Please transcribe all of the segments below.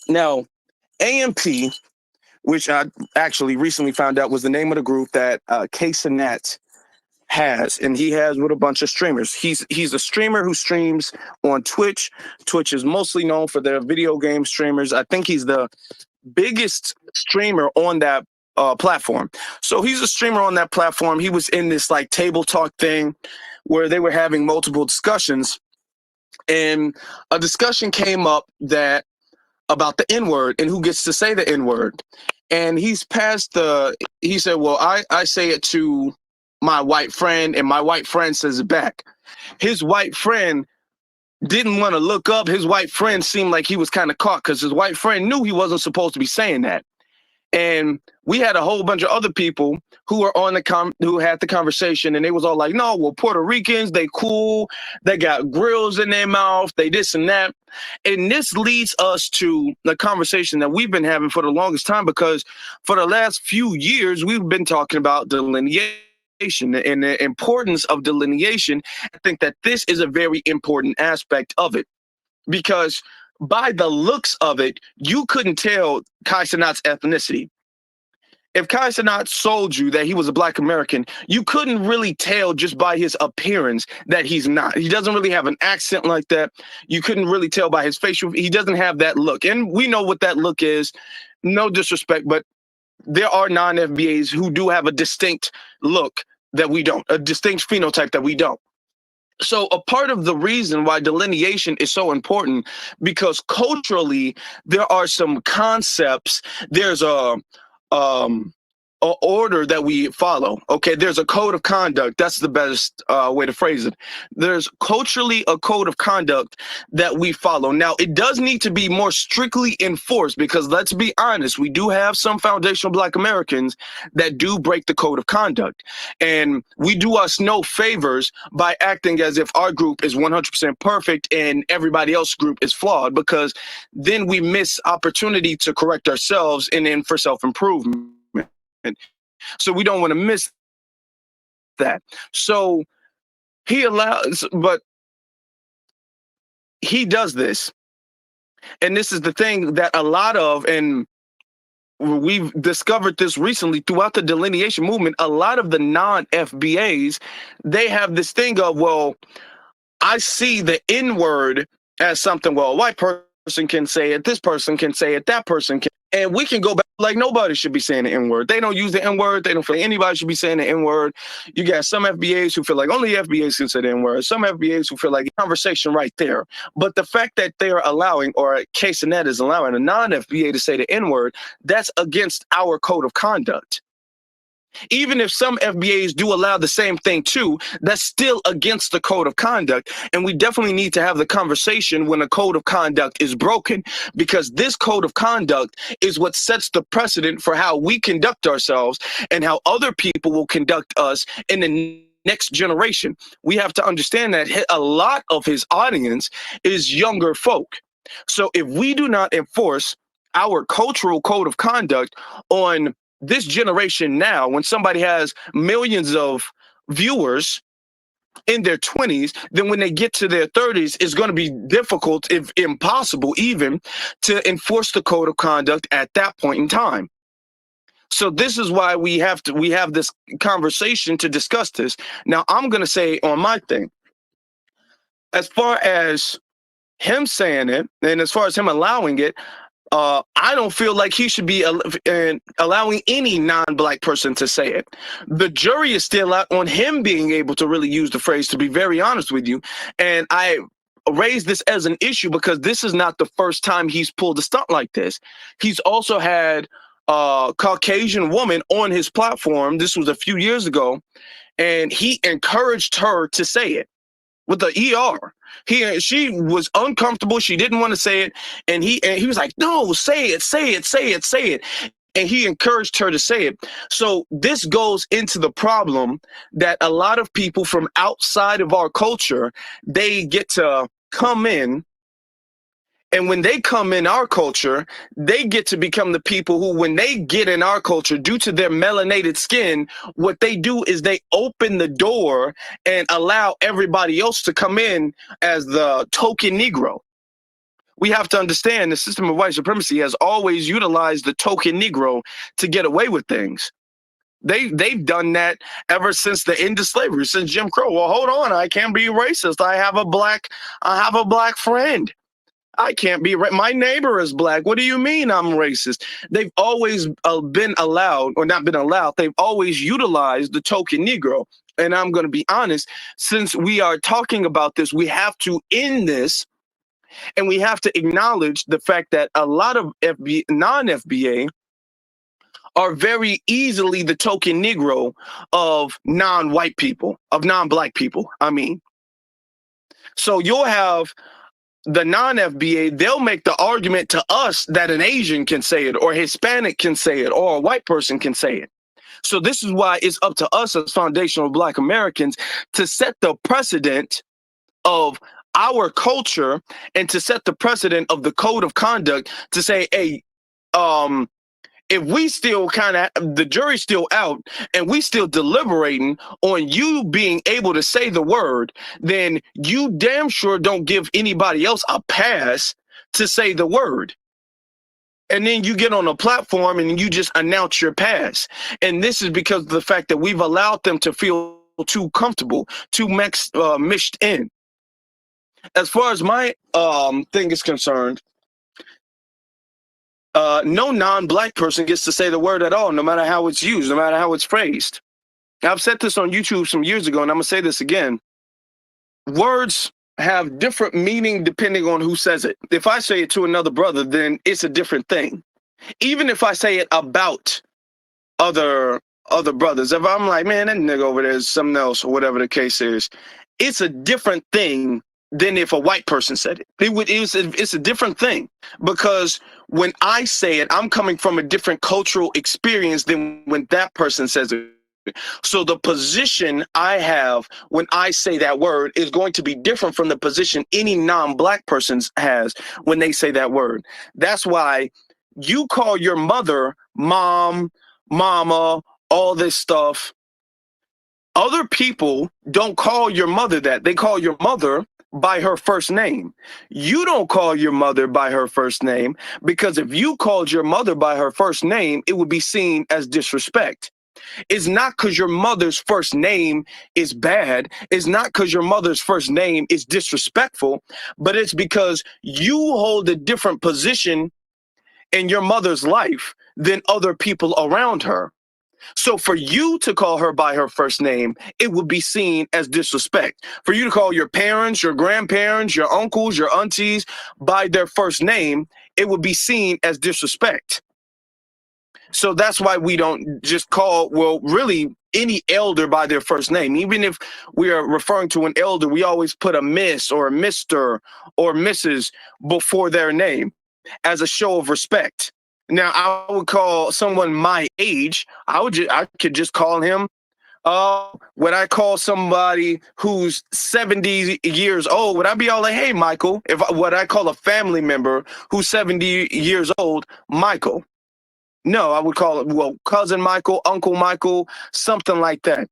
Now, AMP, which I actually recently found out was the name of the group that Casenet has, and he has with a bunch of streamers. He's a streamer who streams on Twitch. Twitch is mostly known for their video game streamers. I think he's the biggest streamer on that platform. So he's a streamer on that platform. He was in this like table talk thing where they were having multiple discussions, and a discussion came up that about the N word and who gets to say the N word. And he said, well, I say it to my white friend, and my white friend says it back. His white friend didn't want to look up. His white friend seemed like he was kind of caught because his white friend knew he wasn't supposed to be saying that. And we had a whole bunch of other people who were on who had the conversation, and they was all like, no, well, Puerto Ricans, they cool, they got grills in their mouth, they this and that. And this leads us to the conversation that we've been having for the longest time, because for the last few years, we've been talking about delineation and the importance of delineation. I think that this is a very important aspect of it, because by the looks of it, you couldn't tell Kai Cenat's ethnicity. If Kai Cenat sold you that he was a Black American, you couldn't really tell just by his appearance that he's not. He doesn't really have an accent like that. You couldn't really tell by his facial. He doesn't have that look. And we know what that look is. No disrespect, but there are non-FBAs who do have a distinct look that we don't, a distinct phenotype that we don't. So a part of the reason why delineation is so important, because culturally there are some concepts. There's a order that we follow. Okay, there's a code of conduct. That's the best way to phrase it. There's culturally a code of conduct that we follow. Now, it does need to be more strictly enforced, because let's be honest, we do have some foundational Black Americans that do break the code of conduct. And we do us no favors by acting as if our group is 100% perfect and everybody else's group is flawed, because then we miss opportunity to correct ourselves and then for self-improvement. So we don't want to miss that. So but he does this. And this is the thing that a lot of, and we've discovered this recently throughout the delineation movement, a lot of the non-FBAs, they have this thing of, well, I see the N word as something, well, a white person can say it, this person can say it, that person can. And we can go back, like nobody should be saying the N-word. They don't use the N-word. They don't feel like anybody should be saying the N-word. You got some FBAs who feel like only FBAs can say the N-word. Some FBAs who feel like conversation right there. But the fact that they're allowing, or Casenet is allowing a non-FBA to say the N-word, that's against our code of conduct. Even if some FBAs do allow the same thing too, that's still against the code of conduct. And we definitely need to have the conversation when a code of conduct is broken, because this code of conduct is what sets the precedent for how we conduct ourselves and how other people will conduct us in the next generation. We have to understand that a lot of his audience is younger folk. So if we do not enforce our cultural code of conduct on this generation now, when somebody has millions of viewers in their 20s, then when they get to their 30s, it's going to be difficult, if impossible even, to enforce the code of conduct at that point in time. So this is why we have this conversation to discuss this. Now, I'm going to say on my thing, as far as him saying it, and as far as him allowing it, I don't feel like he should be allowing any non-Black person to say it. The jury is still out on him being able to really use the phrase, to be very honest with you. And I raise this as an issue because this is not the first time he's pulled a stunt like this. He's also had a Caucasian woman on his platform. This was a few years ago, and he encouraged her to say it with the ER. She was uncomfortable. She didn't want to say it. And he was like, no, say it, say it, say it, say it. And he encouraged her to say it. So this goes into the problem that a lot of people from outside of our culture, they get to come in. And when they come in our culture, they get to become the people who, when they get in our culture, due to their melanated skin, what they do is they open the door and allow everybody else to come in as the token Negro. We have to understand the system of white supremacy has always utilized the token Negro to get away with things. They've done that ever since the end of slavery, since Jim Crow. Well, hold on, I can't be racist. I have a black friend. I can't be my neighbor is black. What do you mean I'm racist? They've always been allowed, or not been allowed. They've always utilized the token Negro. And I'm going to be honest, since we are talking about this, we have to end this, and we have to acknowledge the fact that a lot of non-FBA are very easily the token Negro of non-white people, of non-black people. I mean, so you'll have the non-FBA, they'll make the argument to us that an Asian can say it, or Hispanic can say it, or a white person can say it. So this is why it's up to us as foundational Black Americans to set the precedent of our culture and to set the precedent of the code of conduct to say, hey, if we still the jury's still out and we still deliberating on you being able to say the word, then you damn sure don't give anybody else a pass to say the word. And then you get on a platform and you just announce your pass. And this is because of the fact that we've allowed them to feel too comfortable, too mixed in. As far as my thing is concerned, no non-black person gets to say the word at all, no matter how it's used, no matter how it's phrased. I've said this on YouTube some years ago, and I'm going to say this again. Words have different meaning depending on who says it. If I say it to another brother, then it's a different thing. Even if I say it about other brothers, if I'm like, man, that nigga over there is something else, or whatever the case is, it's a different thing than if a white person said it. It's a different thing, because when I say it, I'm coming from a different cultural experience than when that person says it. So the position I have when I say that word is going to be different from the position any non-black person has when they say that word. That's why you call your mother mom, mama, all this stuff. Other people don't call your mother that. They call your mother by her first name. You don't call your mother by her first name, because if you called your mother by her first name, it would be seen as disrespect. It's not because your mother's first name is bad. It's not because your mother's first name is disrespectful, but it's because you hold a different position in your mother's life than other people around her. So for you to call her by her first name, it would be seen as disrespect. For you to call your parents, your grandparents, your uncles, your aunties by their first name, it would be seen as disrespect. So that's why we don't just call, well, really any elder by their first name. Even if we are referring to an elder, we always put a miss or a Mr. or Mrs. before their name as a show of respect. Now, I would call someone my age, I could just call him, would I call somebody who's 70 years old, would I be all like, hey, Michael? Would I call a family member who's 70 years old, Michael? No, I would call it, well, cousin Michael, Uncle Michael, something like that.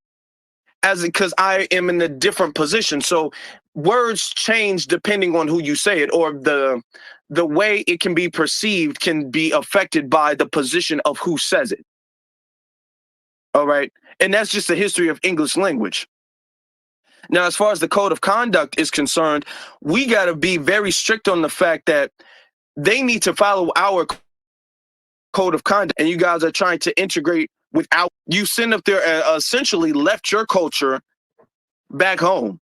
Because I am in a different position. So words change depending on who you say it, or the way it can be perceived can be affected by the position of who says it. All right. And that's just the history of English language. Now, as far as the code of conduct is concerned, we got to be very strict on the fact that they need to follow our code of conduct, and you guys are trying to integrate without. You send up there essentially left your culture back home.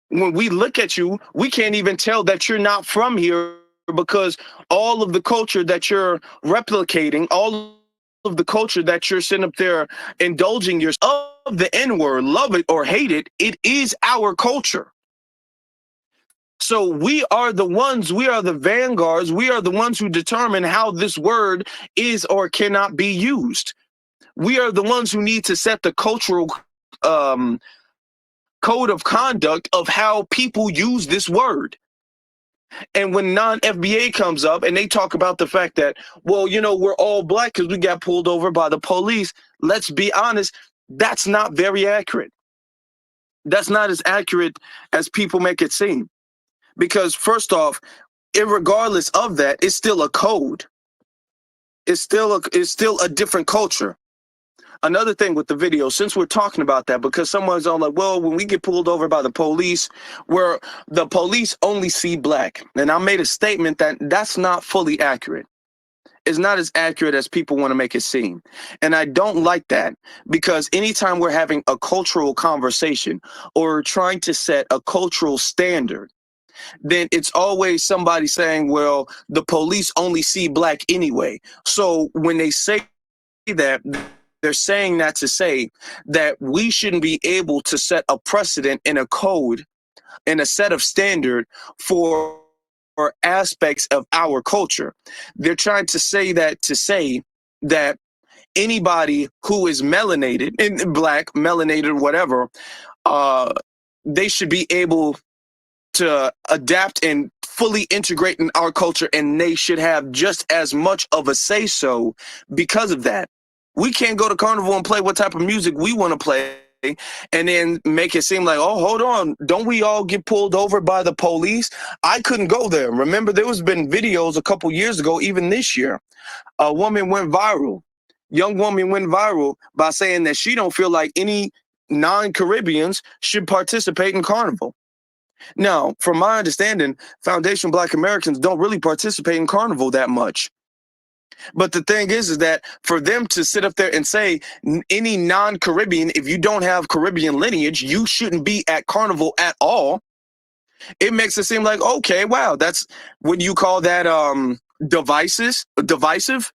When we look at you, we can't even tell that you're not from here, because all of the culture that you're replicating, all of the culture that you're sitting up there indulging yourself of the N-word, love it or hate it, it is our culture. So we are the ones, we are the vanguards, we are the ones who determine how this word is or cannot be used. We are the ones who need to set the cultural code of conduct of how people use this word. And when non-FBA comes up and they talk about the fact that, well, you know, we're all black because we got pulled over by the police, let's be honest, that's not very accurate. That's not as accurate as people make it seem. Because first off, Irregardless of that, it's still a code. It's still a different culture. Another thing with the video, since we're talking about that, because someone's all like, well, when we get pulled over by the police, where the police only see black. And I made a statement that that's not fully accurate. It's not as accurate as people want to make it seem. And I don't like that, because anytime we're having a cultural conversation or trying to set a cultural standard, then it's always somebody saying, well, the police only see black anyway. So when they say that, they're saying that to say that we shouldn't be able to set a precedent in a code, in a set of standard for aspects of our culture. They're trying to say that anybody who is melanated, in black, melanated, whatever, uh, they should be able to adapt and fully integrate in our culture, and they should have just as much of a say so because of that. We can't go to carnival and play what type of music we want to play and then make it seem like, oh, hold on, don't we all get pulled over by the police? I couldn't go there. Remember, there was been videos a couple years ago, even this year, a woman went viral. Young woman went viral by saying that she don't feel like any non-Caribbeans should participate in carnival. Now, from my understanding, Foundation Black Americans don't really participate in carnival that much. But the thing is that for them to sit up there and say any non-Caribbean, if you don't have Caribbean lineage, you shouldn't be at carnival at all, it makes it seem like, okay, wow, that's what you call that divisive.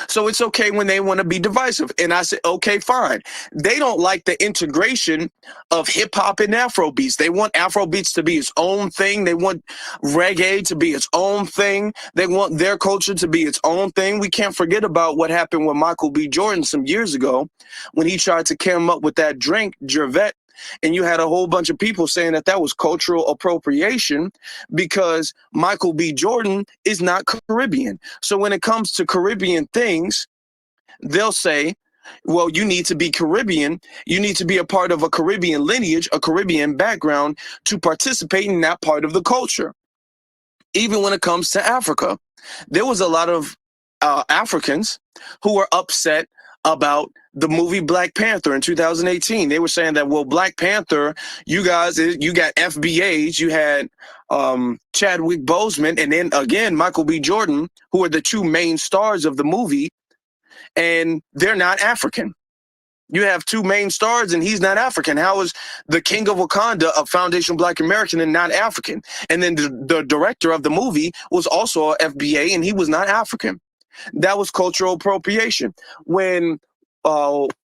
So it's okay when they want to be divisive. And I said, okay, fine. They don't like the integration of hip hop and Afro beats. They want Afro beats to be its own thing. They want reggae to be its own thing. They want their culture to be its own thing. We can't forget about what happened with Michael B. Jordan some years ago when he tried to come up with that drink, Gervette. And you had a whole bunch of people saying that that was cultural appropriation because Michael B. Jordan is not Caribbean. So when it comes to Caribbean things, they'll say, well, you need to be Caribbean. You need to be a part of a Caribbean lineage, a Caribbean background to participate in that part of the culture. Even when it comes to Africa, there was a lot of Africans who were upset about the movie Black Panther in 2018. They were saying that, well, Black Panther, you guys, you got FBAs, you had Chadwick Boseman, and then again, Michael B. Jordan, who are the two main stars of the movie, and they're not African. You have two main stars and he's not African. How is the King of Wakanda a Foundation Black American and not African? And then the director of the movie was also a FBA and he was not African. That was cultural appropriation. When,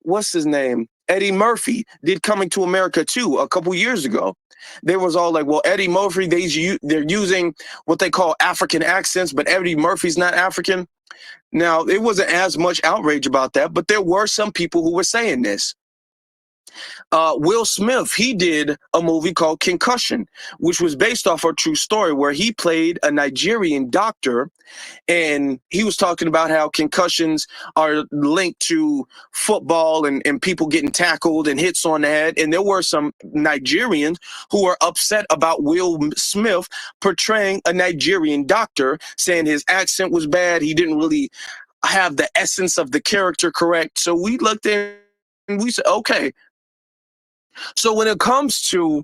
what's his name? Eddie Murphy did Coming to America 2 a couple years ago. They was all like, well, Eddie Murphy, they're using what they call African accents, but Eddie Murphy's not African. Now, it wasn't as much outrage about that, but there were some people who were saying this. Will Smith, he did a movie called Concussion, which was based off a true story where he played a Nigerian doctor, and he was talking about how concussions are linked to football and people getting tackled and hits on the head. And there were some Nigerians who were upset about Will Smith portraying a Nigerian doctor, saying his accent was bad. He didn't really have the essence of the character correct. So we looked in and we said, okay. So when it comes to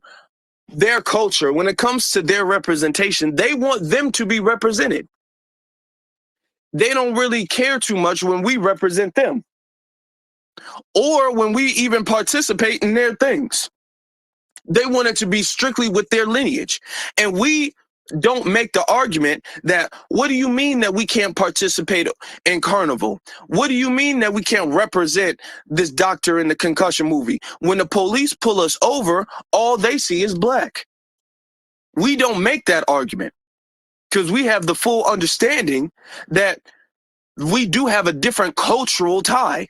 their culture, when it comes to their representation, they want them to be represented. They don't really care too much when we represent them or when we even participate in their things. They want it to be strictly with their lineage. And we don't make the argument that, what do you mean that we can't participate in carnival? What do you mean that we can't represent this doctor in the concussion movie? When the police pull us over, all they see is black. We don't make that argument because we have the full understanding that we do have a different cultural tie.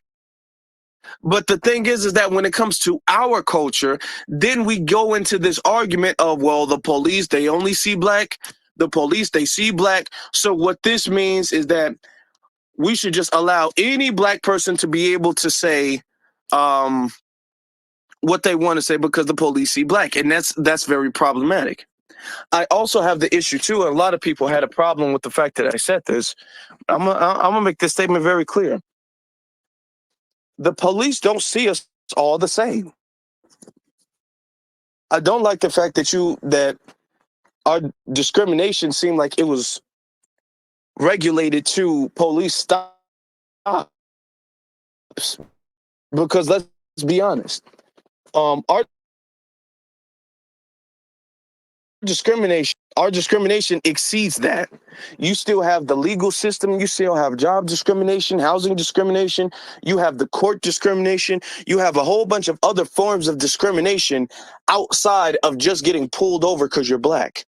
But the thing is that when it comes to our culture, then we go into this argument of, well, the police, they only see black. The police, they see black. So what this means is that we should just allow any black person to be able to say what they want to say because the police see black. And that's very problematic. I also have the issue too. A lot of people had a problem with the fact that I said this. I'm gonna make this statement very clear. The police don't see us all the same. I don't like the fact that our discrimination seemed like it was regulated to police stops, because let's be honest, our discrimination exceeds that. You still have the legal system, you still have job discrimination, housing discrimination, you have the court discrimination, you have a whole bunch of other forms of discrimination outside of just getting pulled over because you're black.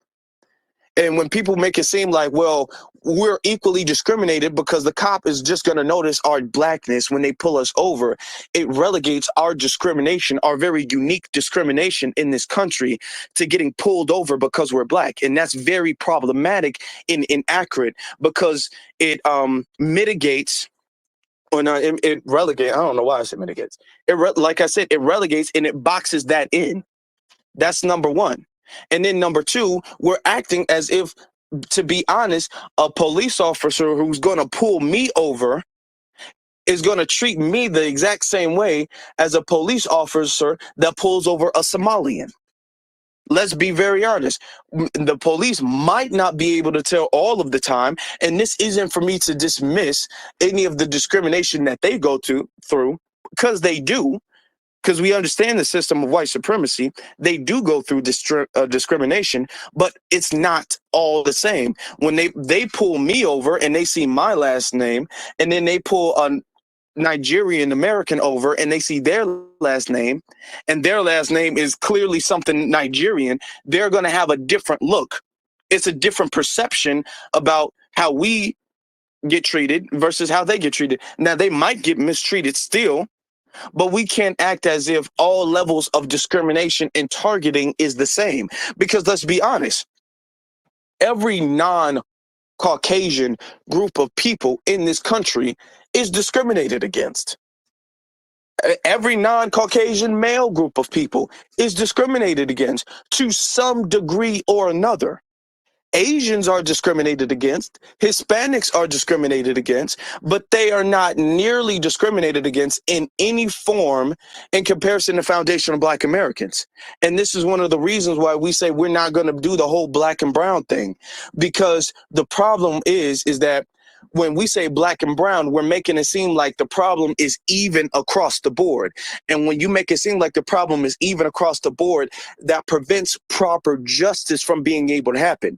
And when people make it seem like, well, we're equally discriminated because the cop is just going to notice our blackness when they pull us over, it relegates our discrimination, our very unique discrimination in this country, to getting pulled over because we're black. And that's very problematic and inaccurate, because it mitigates, or no, it relegates. I don't know why I said mitigates. Like I said, it relegates and it boxes that in. That's number one. And then number two, we're acting as if, to be honest, a police officer who's going to pull me over is going to treat me the exact same way as a police officer that pulls over a Somalian. Let's be very honest. The police might not be able to tell all of the time, and this isn't for me to dismiss any of the discrimination that they go through, because they do. Because we understand the system of white supremacy, they do go through discrimination, but it's not all the same. When they pull me over and they see my last name, and then they pull a Nigerian American over and they see their last name, and their last name is clearly something Nigerian, they're going to have a different look. It's a different perception about how we get treated versus how they get treated. Now, they might get mistreated still, but we can't act as if all levels of discrimination and targeting is the same. Because let's be honest, every non-Caucasian group of people in this country is discriminated against. Every non-Caucasian male group of people is discriminated against to some degree or another. Asians are discriminated against, Hispanics are discriminated against, but they are not nearly discriminated against in any form in comparison to foundational Black Americans. And this is one of the reasons why we say we're not going to do the whole black and brown thing, because the problem is that when we say black and brown, we're making it seem like the problem is even across the board. And when you make it seem like the problem is even across the board, that prevents proper justice from being able to happen.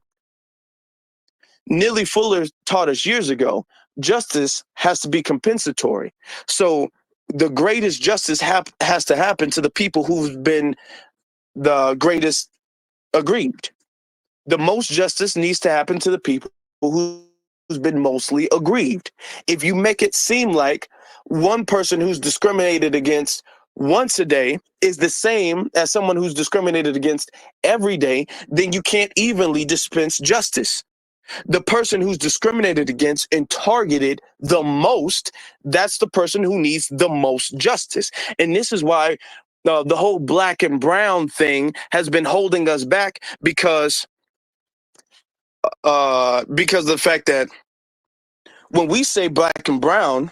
Neely Fuller taught us years ago, justice has to be compensatory. So the greatest justice has to happen to the people who've been the greatest aggrieved. The most justice needs to happen to the people who's been mostly aggrieved. If you make it seem like one person who's discriminated against once a day is the same as someone who's discriminated against every day, then you can't evenly dispense justice. The person who's discriminated against and targeted the most, that's the person who needs the most justice. And this is why the whole black and brown thing has been holding us back, because the fact that when we say black and brown,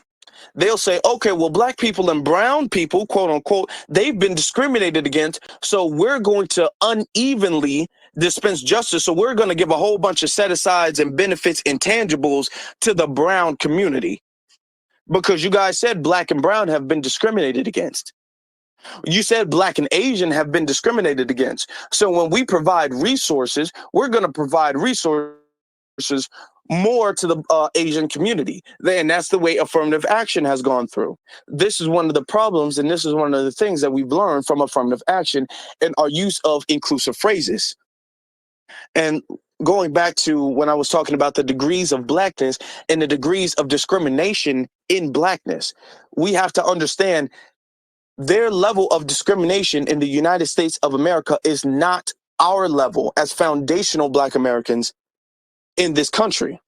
they'll say, okay, well, black people and brown people, quote unquote, they've been discriminated against, so we're going to unevenly dispense justice. So we're going to give a whole bunch of set-asides and benefits, intangibles to the brown community, because you guys said black and brown have been discriminated against. You said black and Asian have been discriminated against. So when we provide resources, we're going to provide resources more to the Asian community. And that's the way affirmative action has gone through. This is one of the problems, and this is one of the things that we've learned from affirmative action and our use of inclusive phrases. And going back to when I was talking about the degrees of blackness and the degrees of discrimination in blackness, we have to understand their level of discrimination in the United States of America is not our level as foundational Black Americans in this country.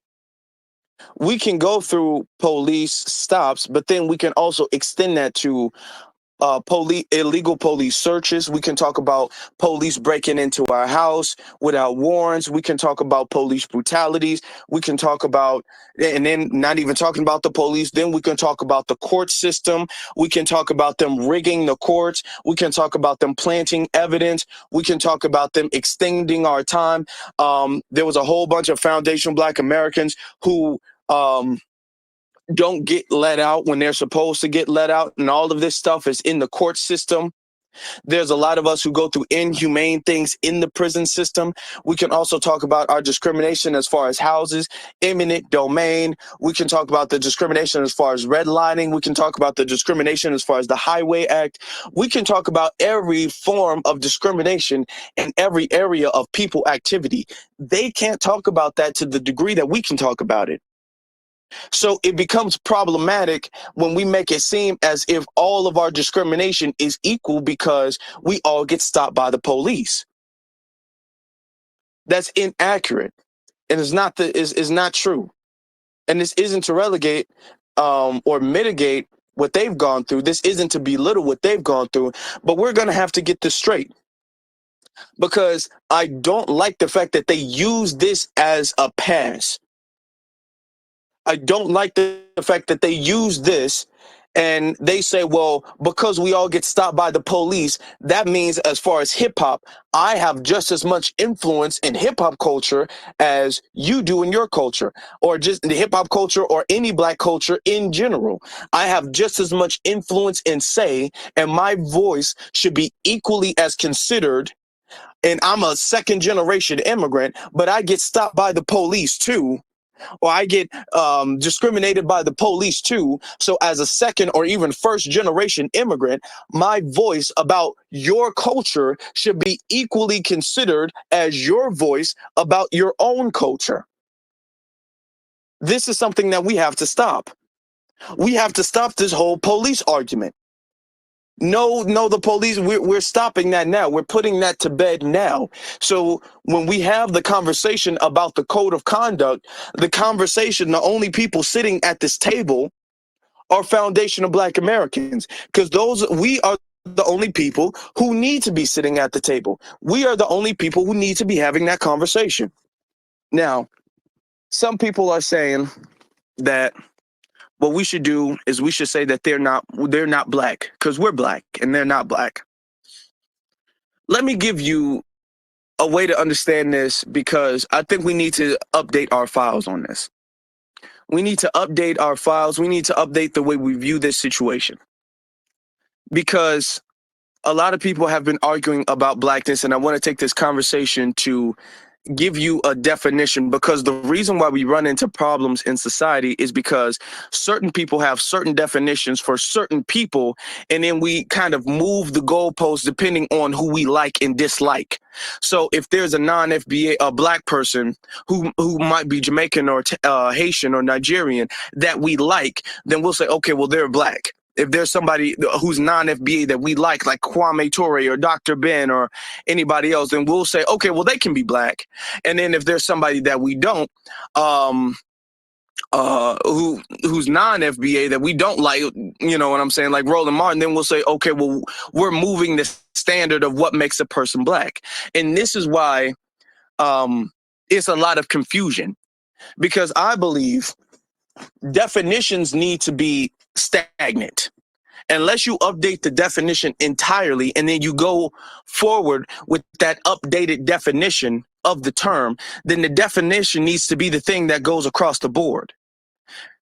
We can go through police stops, but then we can also extend that to illegal police searches. We can talk about police breaking into our house without warrants. We can talk about police brutalities. We can talk about, and then not even talking about the police, then we can talk about the court system. We can talk about them rigging the courts. We can talk about them planting evidence. We can talk about them extending our time. There was a whole bunch of foundational Black Americans who don't get let out when they're supposed to get let out, and all of this stuff is in the court system. There's a lot of us who go through inhumane things in the prison system. We can also talk about our discrimination as far as houses, eminent domain. We can talk about the discrimination as far as redlining. We can talk about the discrimination as far as the Highway Act. We can talk about every form of discrimination in every area of people activity. They can't talk about that to the degree that we can talk about it. So it becomes problematic when we make it seem as if all of our discrimination is equal because we all get stopped by the police. That's inaccurate, and is not true. And this isn't to relegate or mitigate what they've gone through. This isn't to belittle what they've gone through, but we're going to have to get this straight, because I don't like the fact that they use this as a pass. I don't like the fact that they use this and they say, well, because we all get stopped by the police, that means as far as hip hop, I have just as much influence in hip hop culture as you do in your culture, or just the hip hop culture or any Black culture in general. I have just as much influence and say, and my voice should be equally as considered. And I'm a second generation immigrant, but I get stopped by the police too, or I get discriminated by the police too. So as a second or even first generation immigrant, my voice about your culture should be equally considered as your voice about your own culture. This is something that we have to stop. We have to stop this whole police argument. No, the police, we're stopping that now. We're putting that to bed now. So when we have the conversation about the code of conduct, the only people sitting at this table are foundational Black Americans, because we are the only people who need to be sitting at the table. We are the only people who need to be having that conversation. Now, some people are saying that what we should do is we should say that they're not Black because we're Black and they're not Black. Let me give you a way to understand this, because I think we need to update our files on this. We need to update our files. We need to update the way we view this situation, because a lot of people have been arguing about Blackness, and I want to take this conversation to give you a definition, because the reason why we run into problems in society is because certain people have certain definitions for certain people, and then we kind of move the goalposts depending on who we like and dislike. So if there's a non-FBA, a Black person who might be Jamaican or Haitian or Nigerian that we like, then we'll say, okay, well, they're Black. If there's somebody who's non-FBA that we like Kwame Ture or Dr. Ben or anybody else, then we'll say, okay, well, they can be Black. And then if there's somebody that we don't, who's non-FBA that we don't like, you know what I'm saying, like Roland Martin, then we'll say, okay, well, we're moving the standard of what makes a person Black. And this is why it's a lot of confusion, because I believe definitions need to be stagnant. Unless you update the definition entirely and then you go forward with that updated definition of the term, then the definition needs to be the thing that goes across the board.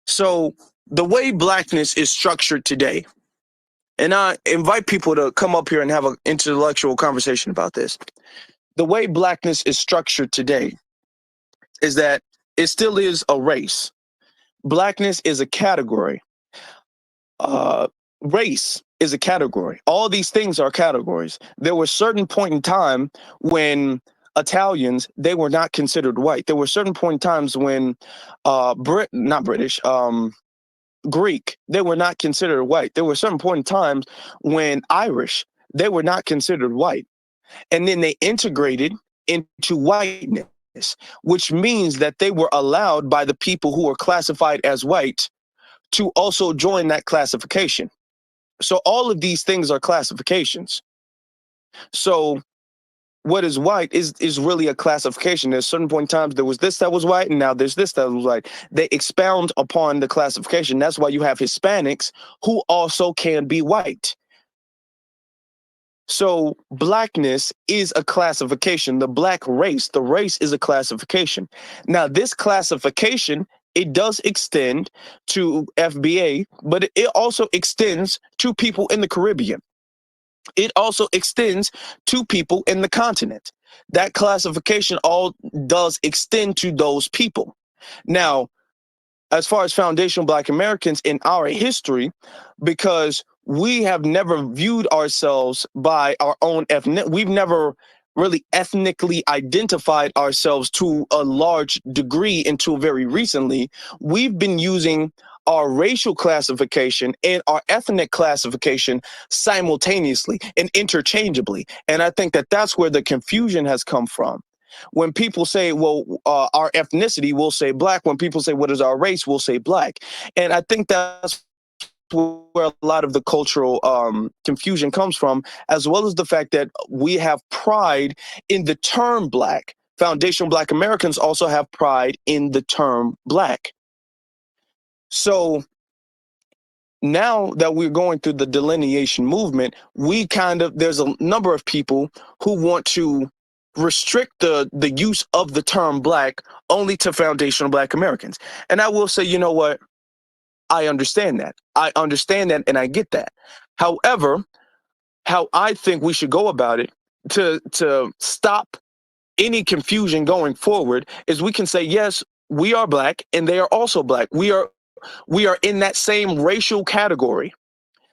So the way Blackness is structured today, and I invite people to come up here and have an intellectual conversation about this. The way Blackness is structured today is that it still is a race. Blackness is a category. Race is a category. All these things are categories. There was certain point in time when Italians, they were not considered white. There were certain point in times when Greek, they were not considered white. There were certain point in times when Irish, they were not considered white. And then they integrated into whiteness, which means that they were allowed by the people who were classified as white to also join that classification. So all of these things are classifications. So what is white is really a classification. There's certain point in times there was this that was white, and now there's this that was white. They expound upon the classification. That's why you have Hispanics who also can be white. So blackness is a classification. The black race, the race is a classification. Now, this classification, it does extend to FBA, but it also extends to people in the Caribbean. It also extends to people in the continent. That classification all does extend to those people. Now, as far as foundational Black Americans in our history, because we have never viewed ourselves by our own ethnic, we've never really ethnically identified ourselves to a large degree until very recently. We've been using our racial classification and our ethnic classification simultaneously and interchangeably. And I think that that's where the confusion has come from. When people say, well, our ethnicity, we'll say black. When people say, what is our race, we'll say black. And I think that's where a lot of the cultural confusion comes from, as well as the fact that we have pride in the term black. Foundational Black Americans also have pride in the term black. So now that we're going through the delineation movement, there's a number of people who want to restrict the use of the term black only to foundational Black Americans. And I will say, you know what? I understand that. I understand that and I get that. However, how I think we should go about it to stop any confusion going forward is we can say, yes, we are black and they are also black. We are in that same racial category.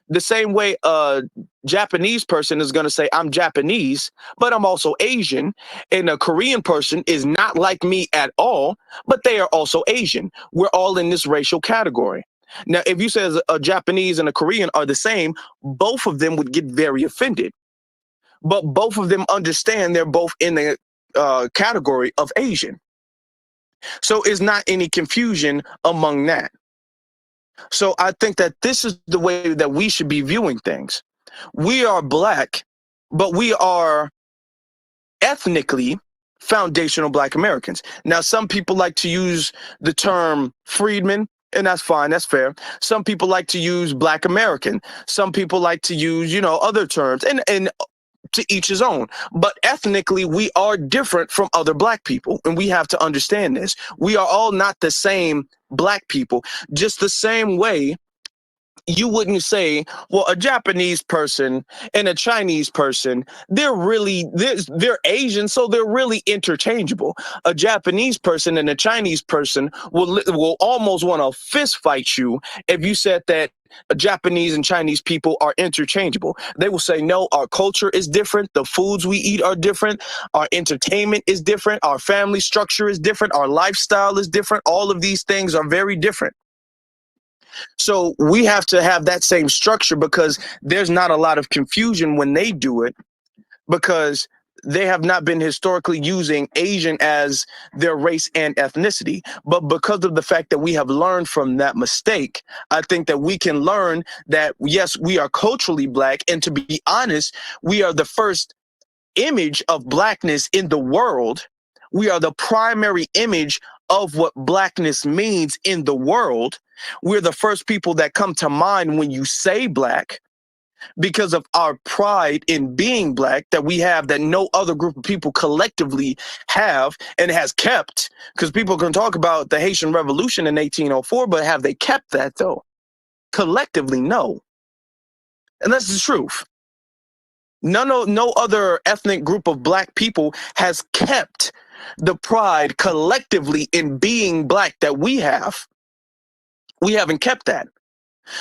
The same way a Japanese person is going to say, I'm Japanese, but I'm also Asian. And a Korean person is not like me at all, but they are also Asian. We're all in this racial category. Now, if you say a Japanese and a Korean are the same, both of them would get very offended. But both of them understand they're both in the category of Asian. So it's not any confusion among that. So I think that this is the way that we should be viewing things. We are black, but we are ethnically foundational Black Americans. Now, some people like to use the term freedmen, and that's fine, that's fair. Some people like to use Black American. Some people like to use, other terms, and to each his own. But ethnically, we are different from other Black people, and we have to understand this. We are all not the same Black people, just the same way you wouldn't say, well, a Japanese person and a Chinese person, they're Asian, so they're really interchangeable. A Japanese person and a Chinese person will almost want to fist fight you if you said that Japanese and Chinese people are interchangeable. They will say, no, our culture is different. The foods we eat are different. Our entertainment is different. Our family structure is different. Our lifestyle is different. All of these things are very different. So we have to have that same structure because there's not a lot of confusion when they do it, because they have not been historically using Asian as their race and ethnicity. But because of the fact that we have learned from that mistake, I think that we can learn that, yes, we are culturally Black. And to be honest, we are the first image of Blackness in the world. We are the primary image of what Blackness means in the world. We're the first people that come to mind when you say Black, because of our pride in being Black that we have, that no other group of people collectively have and has kept. Because people can talk about the Haitian Revolution in 1804, but have they kept that though? Collectively, no. And that's the truth. No other ethnic group of Black people has kept the pride collectively in being Black that we have. We haven't kept that,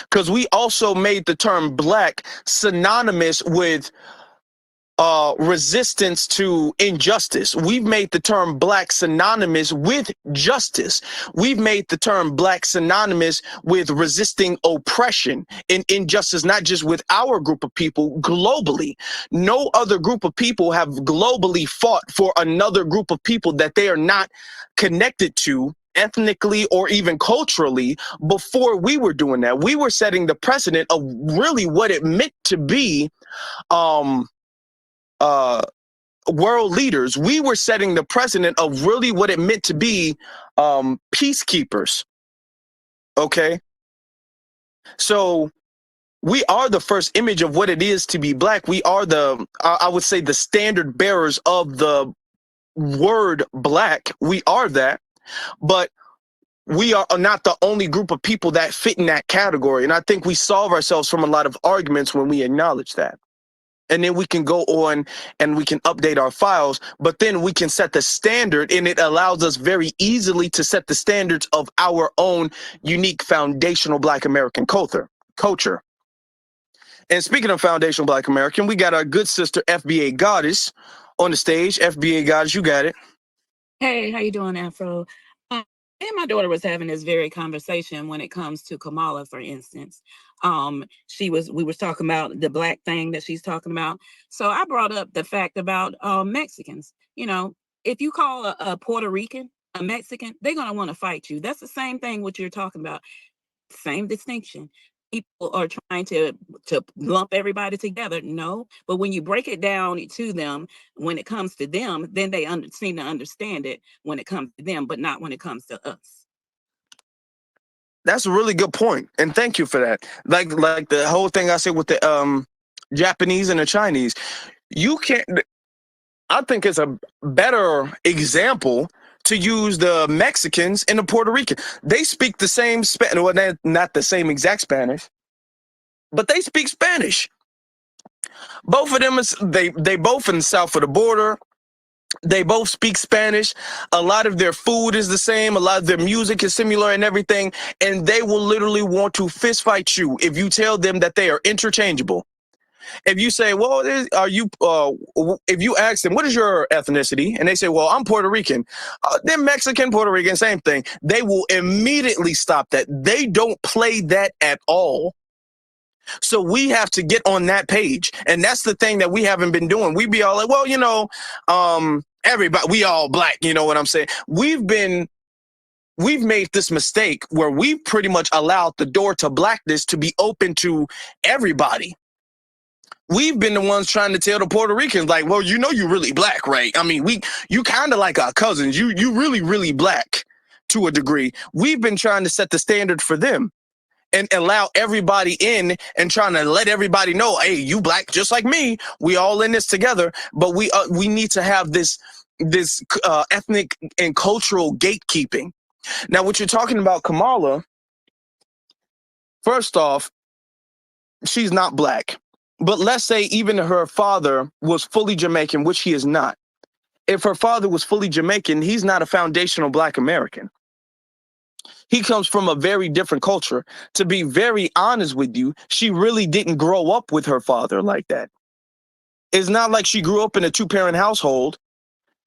because we also made the term Black synonymous with resistance to injustice. We've made the term Black synonymous with justice. We've made the term Black synonymous with resisting oppression and injustice, not just with our group of people, globally. No other group of people have globally fought for another group of people that they are not connected to ethnically or even culturally before we were doing that. We were setting the precedent of really what it meant to be um, uh, world leaders. We were setting the precedent of really what it meant to be peacekeepers. Okay. So we are the first image of what it is to be black. We are I would say, the standard bearers of the word black. We are that, but we are not the only group of people that fit in that category. And I think we solve ourselves from a lot of arguments when we acknowledge that. And then we can go on and we can update our files, but then we can set the standard, and it allows us very easily to set the standards of our own unique foundational Black American culture. And speaking of foundational Black American, we got our good sister FBA Goddess on the stage. FBA Goddess, you got it. Hey, how you doing, Afro? Me and my daughter was having this very conversation when it comes to Kamala, for instance. We was talking about the black thing that she's talking about. So I brought up the fact about Mexicans. You know, if you call a Puerto Rican a Mexican, they're gonna want to fight you. That's the same thing what you're talking about. Same distinction. People are trying to lump everybody together. No, but when you break it down to them, when it comes to them, then they seem to understand it when it comes to them, but not when it comes to us. That's a really good point, and thank you for that. Like the whole thing I said with the Japanese and the Chinese, you can't. I think it's a better example to use the Mexicans and the Puerto Rican. They speak the same Spanish, well, not the same exact Spanish, but they speak Spanish. Both of them they both in the south of the border. They both speak Spanish. A lot of their food is the same. A lot of their music is similar and everything. And they will literally want to fist fight you if you tell them that they are interchangeable. If you say, well, if you ask them, what is your ethnicity? And they say, well, I'm Puerto Rican. They're Mexican, Puerto Rican, same thing. They will immediately stop that. They don't play that at all. So we have to get on that page. And that's the thing that we haven't been doing. We be all like, well, everybody, we all black, you know what I'm saying? We've made this mistake where we pretty much allowed the door to blackness to be open to everybody. We've been the ones trying to tell the Puerto Ricans, like, well, you're really black, right? I mean, you kind of like our cousins. You really, really black to a degree. We've been trying to set the standard for them and allow everybody in and trying to let everybody know, hey, you black just like me. We all in this together. But we need to have this ethnic and cultural gatekeeping. Now, what you're talking about, Kamala, first off, she's not black. But let's say even her father was fully Jamaican, which he is not. If her father was fully Jamaican, he's not a foundational Black American. He comes from a very different culture. To be very honest with you, she really didn't grow up with her father like that. It's not like she grew up in a two-parent household.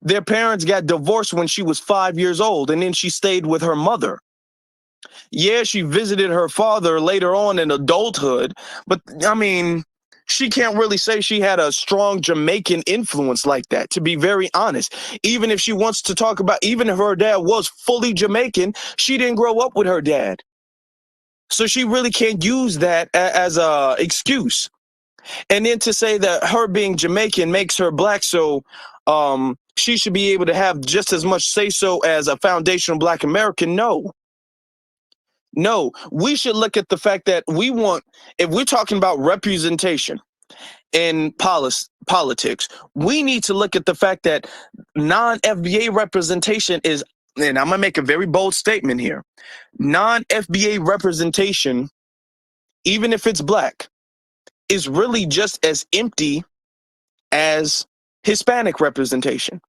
Their parents got divorced when she was 5 years old, and then she stayed with her mother. Yeah, she visited her father later on in adulthood, but I mean, she can't really say she had a strong Jamaican influence like that, to be very honest. Even if she wants to talk about, even if her dad was fully Jamaican, she didn't grow up with her dad. So she really can't use that as a excuse. And then to say that her being Jamaican makes her black, so she should be able to have just as much say-so as a foundational Black American, no. No, we should look at the fact that if we're talking about representation in politics, we need to look at the fact that non-FBA representation is, and I'm going to make a very bold statement here, non-FBA representation, even if it's black, is really just as empty as Hispanic representation,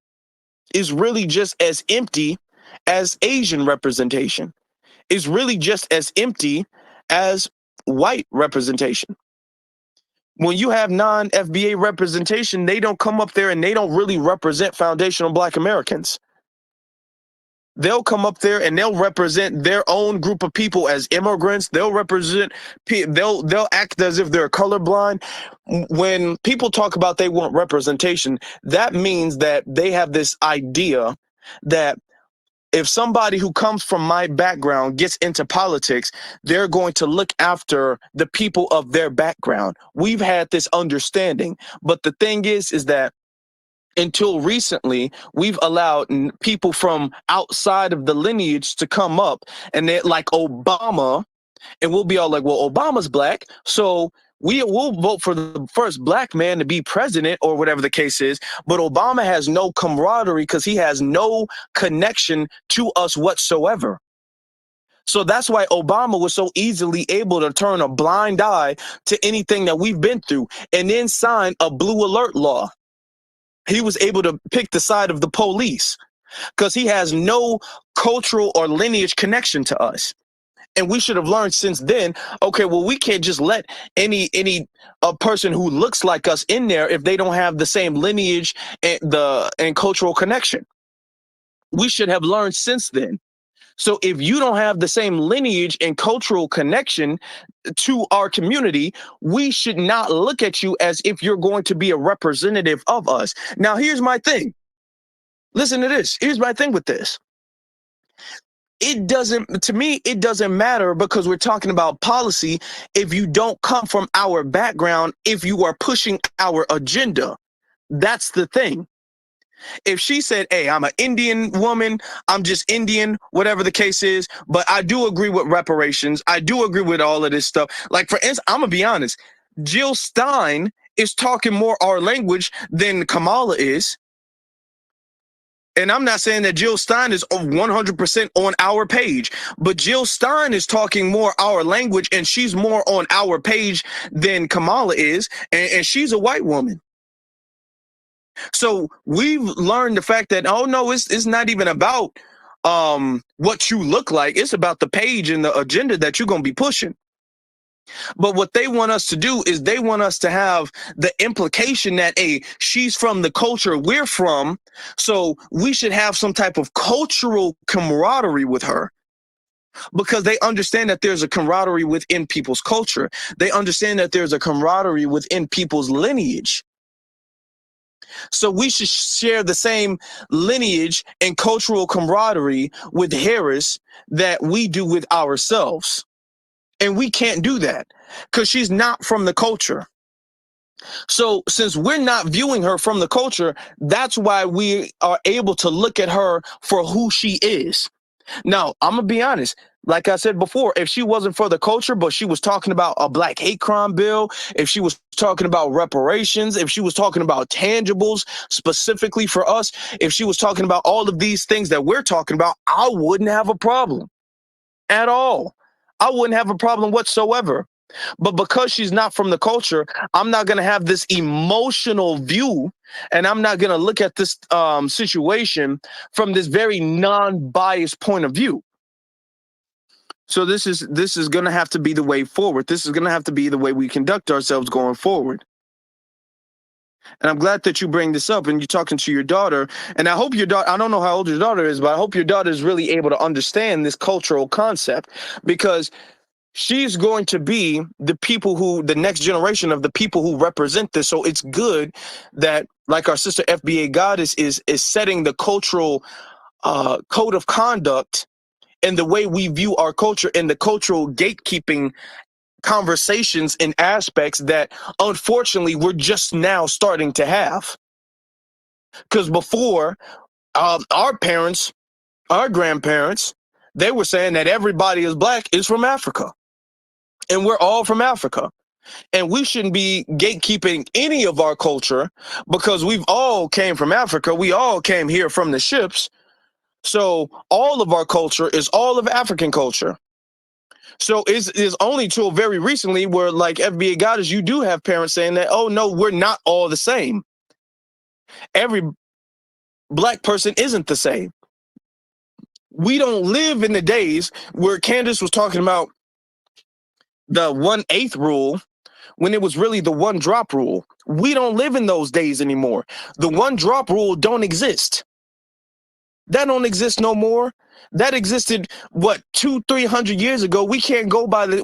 is really just as empty as Asian representation, is really just as empty as white representation. When you have non-FBA representation, they don't come up there and they don't really represent foundational Black Americans. They'll come up there and they'll represent their own group of people as immigrants. They'll act as if they're colorblind. When people talk about they want representation, that means that they have this idea that if somebody who comes from my background gets into politics, they're going to look after the people of their background. We've had this understanding. But the thing is that until recently, we've allowed people from outside of the lineage to come up, and they're like Obama, and we'll be all like, well, Obama's black, so will vote for the first black man to be president or whatever the case is. But Obama has no camaraderie because he has no connection to us whatsoever. So that's why Obama was so easily able to turn a blind eye to anything that we've been through and then sign a blue alert law. He was able to pick the side of the police because he has no cultural or lineage connection to us. And we should have learned since then, okay, well, we can't just let any a person who looks like us in there if they don't have the same lineage and cultural connection. We should have learned since then. So if you don't have the same lineage and cultural connection to our community, we should not look at you as if you're going to be a representative of us. Now, here's my thing. Listen to this. Here's my thing with this. It doesn't matter because we're talking about policy if you don't come from our background, if you are pushing our agenda. That's the thing. If she said, hey, I'm an Indian woman, I'm just Indian, whatever the case is, but I do agree with reparations. I do agree with all of this stuff. Like, for instance, I'm going to be honest. Jill Stein is talking more our language than Kamala is. And I'm not saying that Jill Stein is 100% on our page, but Jill Stein is talking more our language and she's more on our page than Kamala is. And she's a white woman. So we've learned the fact that, oh, no, it's not even about what you look like. It's about the page and the agenda that you're going to be pushing. But what they want us to do is they want us to have the implication that, hey, she's from the culture we're from, so we should have some type of cultural camaraderie with her. Because they understand that there's a camaraderie within people's culture. They understand that there's a camaraderie within people's lineage. So we should share the same lineage and cultural camaraderie with Harris that we do with ourselves. And we can't do that because she's not from the culture. So since we're not viewing her from the culture, that's why we are able to look at her for who she is. Now, I'm going to be honest. Like I said before, if she wasn't for the culture, but she was talking about a black hate crime bill, if she was talking about reparations, if she was talking about tangibles specifically for us, if she was talking about all of these things that we're talking about, I wouldn't have a problem at all. I wouldn't have a problem whatsoever. But because she's not from the culture, I'm not going to have this emotional view, and I'm not going to look at this situation from this very non-biased point of view. So this is going to have to be the way forward. This is going to have to be the way we conduct ourselves going forward. And I'm glad that you bring this up and you're talking to your daughter. And I hope your daughter, I don't know how old your daughter is, but I hope your daughter is really able to understand this cultural concept, because she's going to be the next generation of the people who represent this. So it's good that, like our sister FBA Goddess is setting the cultural code of conduct and the way we view our culture and the cultural gatekeeping conversations and aspects that unfortunately we're just now starting to have. Because before, our parents, our grandparents, they were saying that everybody is black is from Africa. And we're all from Africa. And we shouldn't be gatekeeping any of our culture because we've all came from Africa. We all came here from the ships. So all of our culture is all of African culture. So it's only till very recently where, like FBA Goddess, you do have parents saying that, oh, no, we're not all the same. Every black person isn't the same. We don't live in the days where Candace was talking about the 1/8 rule when it was really the 1 drop rule. We don't live in those days anymore. The 1 drop rule don't exist. That don't exist no more. That existed, what, 200-300 years ago. We can't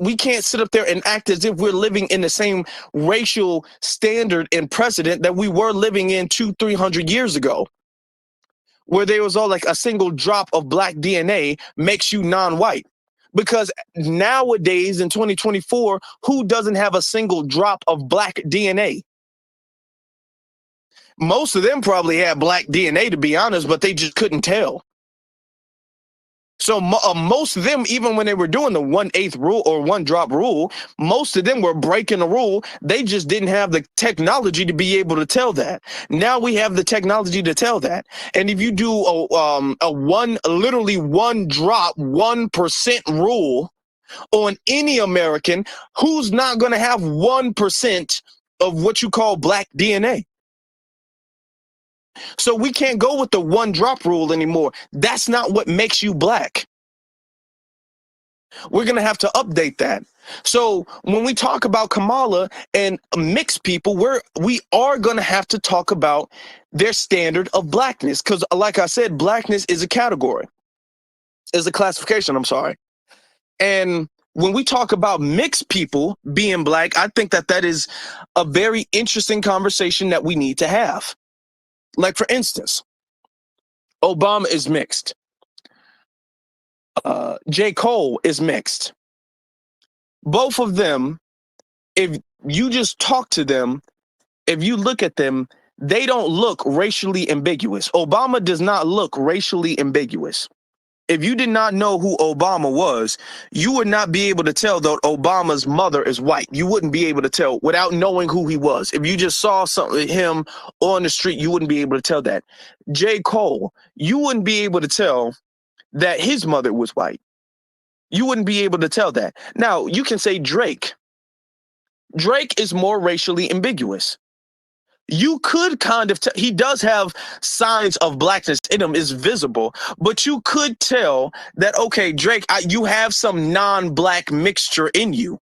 we can't sit up there and act as if we're living in the same racial standard and precedent that we were living in 200-300 years ago. where there was all like a single drop of black DNA makes you non-white. Because nowadays in 2024, who doesn't have a single drop of black DNA? Most of them probably had black DNA, to be honest, but they just couldn't tell. So most of them, even when they were doing the 1/8 rule or 1 drop rule, most of them were breaking the rule. They just didn't have the technology to be able to tell that. Now we have the technology to tell that. And if you do literally 1 drop, 1% rule on any American, who's not going to have 1% of what you call black DNA? So we can't go with the 1 drop rule anymore. That's not what makes you black. We're going to have to update that. So when we talk about Kamala and mixed people, we are going to have to talk about their standard of blackness. Because like I said, blackness is a category, is a classification, I'm sorry. And when we talk about mixed people being black, I think that is a very interesting conversation that we need to have. Like, for instance, Obama is mixed. J. Cole is mixed. Both of them, if you just talk to them, if you look at them, they don't look racially ambiguous. Obama does not look racially ambiguous. If you did not know who Obama was, you would not be able to tell that Obama's mother is white. You wouldn't be able to tell without knowing who he was. If you just saw him on the street, you wouldn't be able to tell that. J. Cole, you wouldn't be able to tell that his mother was white. You wouldn't be able to tell that. Now, you can say Drake. Drake is more racially ambiguous. You could kind of he does have signs of blackness in him, is visible, but you could tell that, okay, Drake, you have some non-black mixture in you.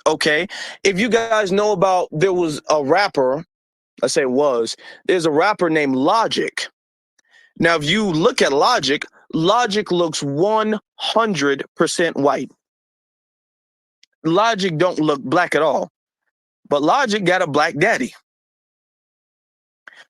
Okay, if you guys know about, there was a rapper, there's a rapper named Logic. Now, if you look at Logic, Logic looks 100% white. Logic don't look black at all, but Logic got a black daddy.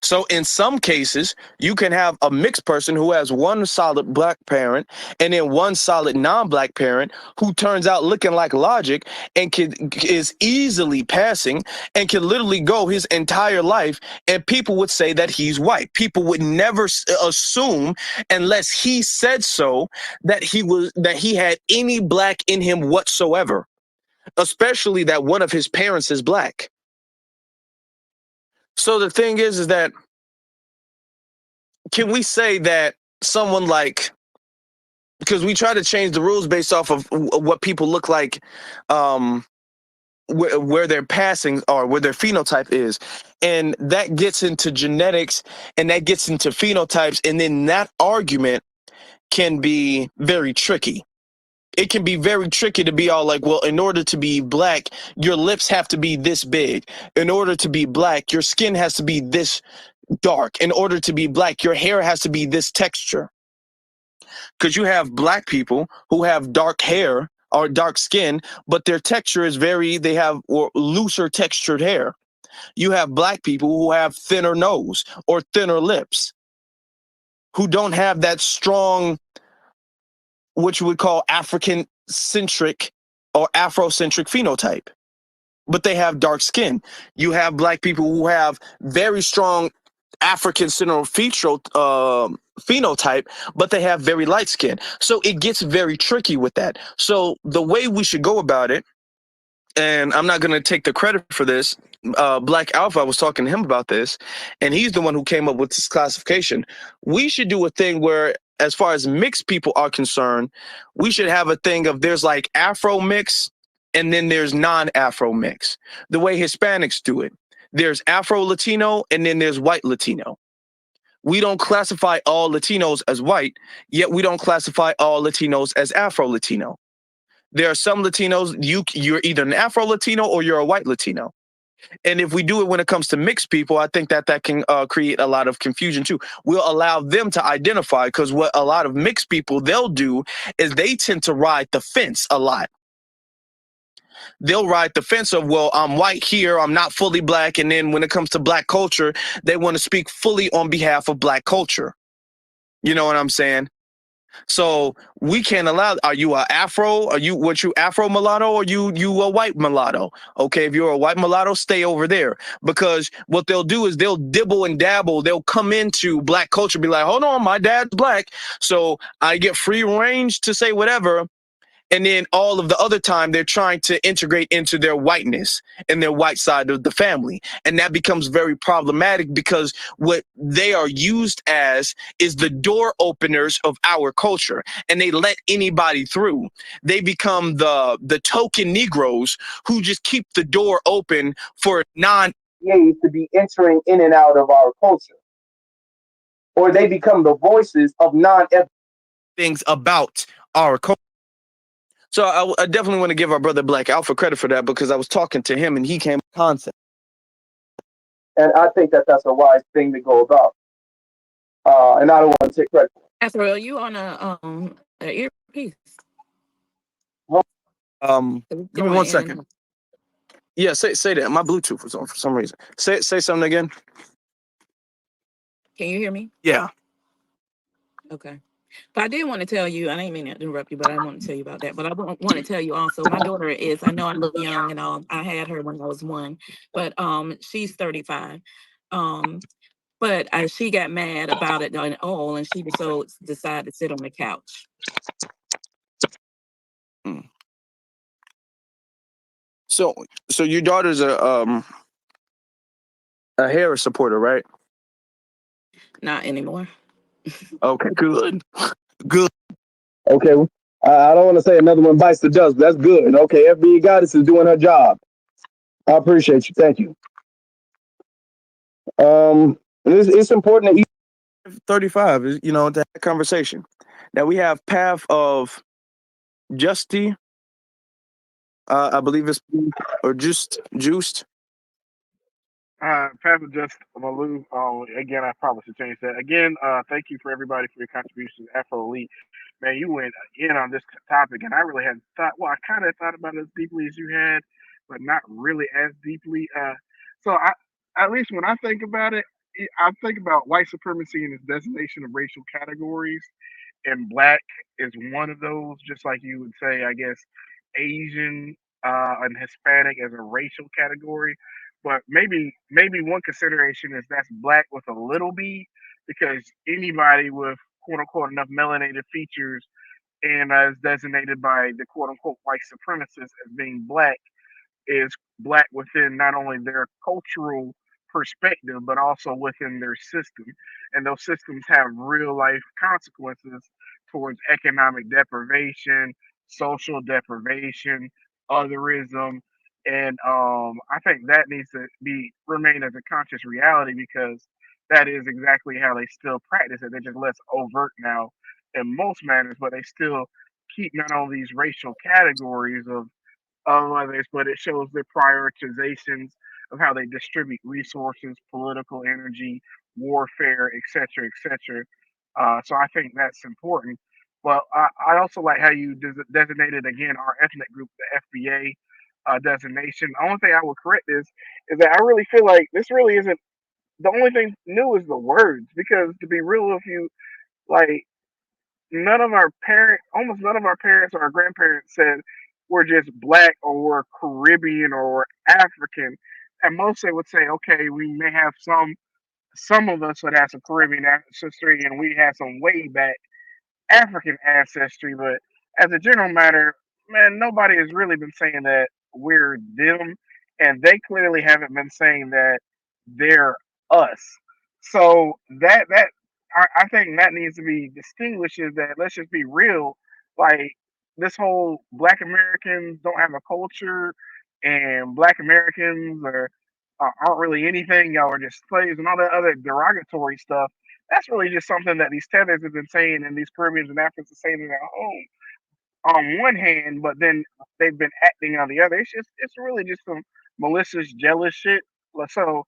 So in some cases, you can have a mixed person who has one solid black parent and then one solid non-black parent who turns out looking like Logic and is easily passing and can literally go his entire life, and people would say that he's white. People would never assume, unless he said so, that he had any black in him whatsoever, especially that one of his parents is black. So the thing is that, can we say that someone like, because we try to change the rules based off of what people look like, where their passing or where their phenotype is, and that gets into genetics and that gets into phenotypes, and then that argument can be very tricky. It can be very tricky to be all like, well, in order to be black, your lips have to be this big. In order to be black, your skin has to be this dark. In order to be black, your hair has to be this texture. Because you have black people who have dark hair or dark skin, but their texture is they have looser textured hair. You have black people who have thinner nose or thinner lips, who don't have that strong, what you would call African-centric or Afrocentric phenotype, but they have dark skin. You have black people who have very strong African-centered phenotype, but they have very light skin. So it gets very tricky with that. So the way we should go about it, and I'm not going to take the credit for this, Black Alpha, I was talking to him about this, and he's the one who came up with this classification. We should do a thing where, as far as mixed people are concerned, we should have a thing of, there's like Afro-mix, and then there's non-Afro-mix. The way Hispanics do it. There's Afro-Latino, and then there's white Latino. We don't classify all Latinos as white, yet we don't classify all Latinos as Afro-Latino. There are some Latinos, you're either an Afro-Latino or you're a white Latino. And if we do it when it comes to mixed people, I think that can create a lot of confusion too. We'll allow them to identify, because what a lot of mixed people, they'll do is they tend to ride the fence a lot. They'll ride the fence of, well, I'm white here, I'm not fully black. And then when it comes to black culture, they want to speak fully on behalf of black culture. You know what I'm saying? So we can't allow. Are you a Afro? Are you what you Afro mulatto or you a white mulatto? Okay, if you're a white mulatto, stay over there because what they'll do is they'll dibble and dabble. They'll come into black culture, be like, hold on, my dad's black, so I get free range to say whatever. And then all of the other time they're trying to integrate into their whiteness and their white side of the family, and that becomes very problematic because what they are used as is the door openers of our culture, and they let anybody through. They become the token negroes who just keep the door open for non to be entering in and out of our culture, or they become the voices of non things about our culture. So I definitely want to give our brother Black Alpha credit for that because I was talking to him and he came with concept. And I think that that's a wise thing to go about. And I don't want to take credit. Afro, you on a earpiece? Give me Going one in and second. out. Yeah, say that. My Bluetooth was on for some reason. Say something again. Can you hear me? Yeah. Okay. But I did want to tell you, I didn't mean to interrupt you, but I want to tell you about that. But I want to tell you also, my daughter is, I know I look young and all, I had her when I was one, but she's 35. Um, but she got mad about it and all, and she was so decided to sit on the couch. Mm. So so your daughter's a Harris supporter, right? Not anymore. Okay, good. Good. Okay. I don't want to say another one bites the dust, but that's good. Okay, FBA Goddess is doing her job. I appreciate you. Thank you. It's important that 35 is, you know, to have a conversation. Now we have Path of Justy, I believe it's or Juiced. Pastor Just Malou. Again, I probably should change that. Again, thank you for everybody for your contributions. Afro Elite, man, you went in on this topic, and I really hadn't thought. Well, I kind of thought about it as deeply as you had, but not really as deeply. So I, at least when I think about it, I think about white supremacy and its designation of racial categories, and black is one of those. Just like you would say, I guess Asian and Hispanic as a racial category. But maybe one consideration is that's black with a little b, because anybody with quote unquote enough melanated features and is designated by the quote unquote white supremacists as being black is black within not only their cultural perspective but also within their system, and those systems have real life consequences towards economic deprivation, social deprivation, otherism, and I think that needs to be remain as a conscious reality because that is exactly how they still practice it. They're just less overt now in most manners, but they still keep not only these racial categories of others, but it shows their prioritizations of how they distribute resources, political energy, warfare, etc., etc. So I think that's important. But I also like how you designated again our ethnic group, the FBA designation. The only thing I would correct is that I really feel like this really isn't the only thing new is the words, because to be real with you, like almost none of our parents or our grandparents said we're just black or we're Caribbean or we're African. And most they would say, okay, we may have some of us would have some Caribbean ancestry and we have some way back African ancestry, but as a general matter, man, nobody has really been saying that we're them, and they clearly haven't been saying that they're us. So I think that needs to be distinguished. Is that let's just be real, like this whole Black Americans don't have a culture, and Black Americans aren't really anything. Y'all are just slaves and all that other derogatory stuff. That's really just something that these tethers have been saying and these Caribbeans and Africans are saying in their home on one hand, but then they've been acting on the other. It's really just some malicious, jealous shit. So,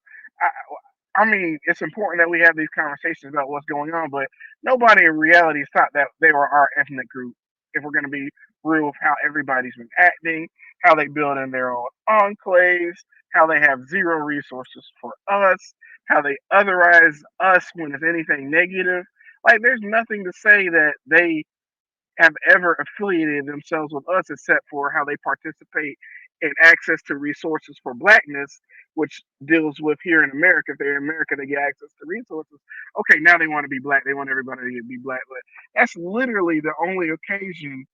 I mean, it's important that we have these conversations about what's going on, but nobody in reality thought that they were our ethnic group. If we're going to be real with how everybody's been acting, how they build in their own enclaves, how they have zero resources for us, how they otherize us when it's anything negative. Like, there's nothing to say that they have ever affiliated themselves with us except for how they participate in access to resources for blackness, which deals with here in America. If they're in America, they get access to resources. Okay, now they want to be black. They want everybody to be black. But that's literally the only occasion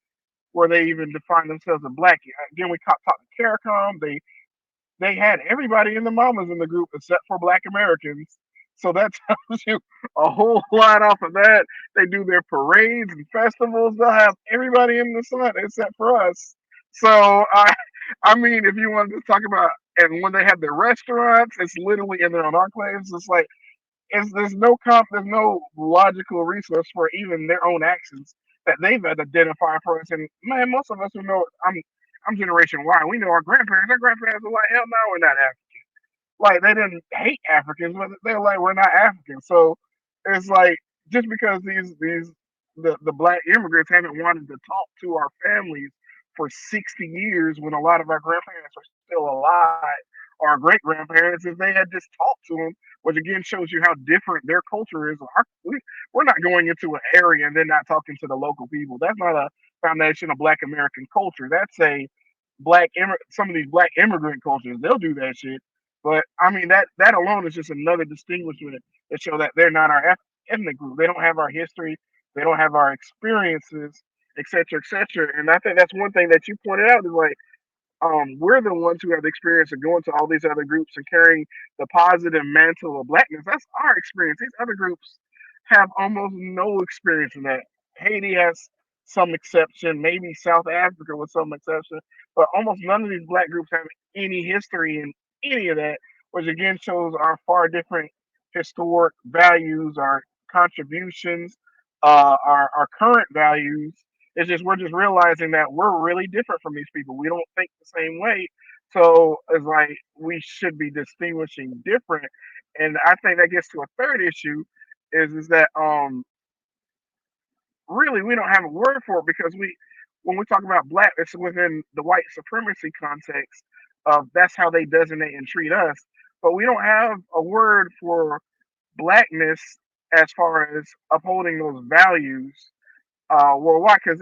where they even define themselves as black. Again, we talked to CARICOM. They had everybody in the mamas in the group except for Black Americans. So that tells you a whole lot off of that. They do their parades and festivals. They'll have everybody in the sun except for us. So I mean, if you wanted to talk about, and when they have their restaurants, it's literally in their own enclaves. It's like there's no logical resource for even their own actions that they've identified for us. And man, most of us who know I'm Generation Y. We know our grandparents. Our grandparents are like, hell no, we're not African. Like they didn't hate Africans, but they were like, we're not African. So it's like just because the black immigrants haven't wanted to talk to our families for 60 years when a lot of our grandparents are still alive, or our great grandparents, if they had just talked to them, which again shows you how different their culture is. We're not going into an area and then not talking to the local people. That's not a foundation of Black American culture. That's a some of these Black immigrant cultures. They'll do that shit. But I mean that alone is just another distinguishment to show that they're not our ethnic group. They don't have our history. They don't have our experiences, etc., etc. And I think that's one thing that you pointed out is like we're the ones who have the experience of going to all these other groups and carrying the positive mantle of blackness. That's our experience. These other groups have almost no experience in that. Haiti has some exception, maybe South Africa with some exception, but almost none of these black groups have any history in any of that, which again shows our far different historic values, our contributions, our current values. It's just we're just realizing that we're really different from these people. We don't think the same way. So it's like we should be distinguishing different. And I think that gets to a third issue is that really we don't have a word for it because we when we talk about black, it's within the white supremacy context of that's how they designate and treat us. But we don't have a word for blackness as far as upholding those values worldwide because